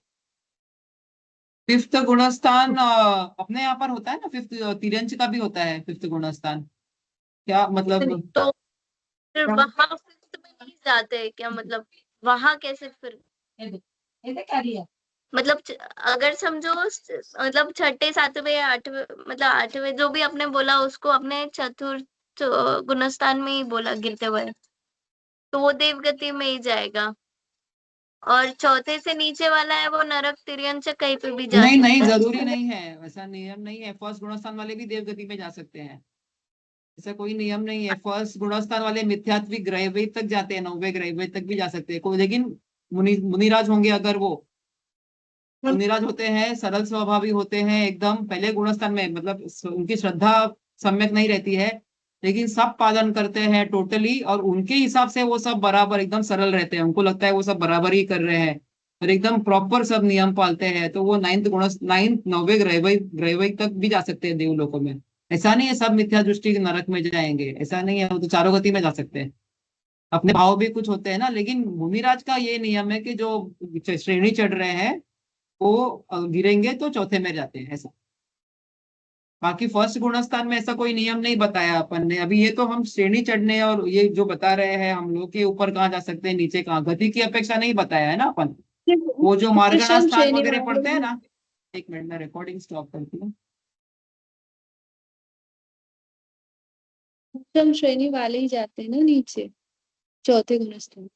फिफ्थ गुणस्थान अपने यहाँ पर होता है ना, फिफ्थ तिरंज का भी होता है फिफ्थ गुणस्थान, क्या मतलब?
तो फिर वहां फिफ्थ में नहीं जाते हैं क्या, मतलब वहां कैसे फिर? मतलब अगर समझो मतलब छठे सातवें आठवें, मतलब आठवें जो भी आपने बोला उसको अपने चतुर्थ गुणस्थान में ही बोला गिरते हुए, तो वो देवगति में ही जाएगा। और चौथे से नीचे वाला है वो नरक तिर्यंच कहीं पे भी जा
नहीं नहीं,
सकता है।
जरूरी नहीं है, वैसा नियम नहीं है, फर्स्ट गुणस्थान वाले भी देवगति में जा सकते हैं, ऐसा कोई नियम नहीं है। फर्स्ट गुणस्थान वाले मिथ्यात्विक ग्रहवेद तक जाते हैं, नौवे ग्रहवेद तक भी जा सकते हैं कोई, लेकिन मुनिराज होंगे अगर वो मुनिराज होते हैं, सरल स्वभावी होते हैं एकदम, पहले गुणस्थान में, मतलब उनकी श्रद्धा सम्यक नहीं रहती है, लेकिन सब पालन करते हैं टोटली, और उनके हिसाब से वो सब बराबर एकदम सरल रहते हैं, उनको लगता है वो सब बराबर ही कर रहे हैं और एकदम प्रॉपर सब नियम पालते हैं, तो वो नाइन्थ नौवे ग्रहवैक तक भी जा सकते हैं देवलोकों में। ऐसा नहीं है सब मिथ्या दृष्टि के नरक में जाएंगे, ऐसा नहीं है, वो तो चारों गति में जा सकते हैं, अपने भाव भी कुछ होते हैं ना। लेकिन मुनिराज का ये नियम है कि जो श्रेणी चढ़ रहे हैं वो गिरेंगे तो चौथे में जाते हैं, ऐसा। बाकी फर्स्ट गुणस्थान में ऐसा कोई नियम नहीं बताया अपन ने अभी, ये तो हम श्रेणी चढ़ने और ये जो बता रहे हैं हम लोग के ऊपर कहाँ जा सकते हैं, नीचे कहाँ, गति की अपेक्षा नहीं बताया है ना अपन। वो जो मार्गणा
उपशम
स्थान
श्रेणी
वगैरह पढ़ते हैं
वाले,
ना, एक मिनट में रिकॉर्डिंग स्टॉप करती हूँ।
उपशम श्रेणी वाले ही जाते हैं ना नीचे, चौथे गुणस्थान।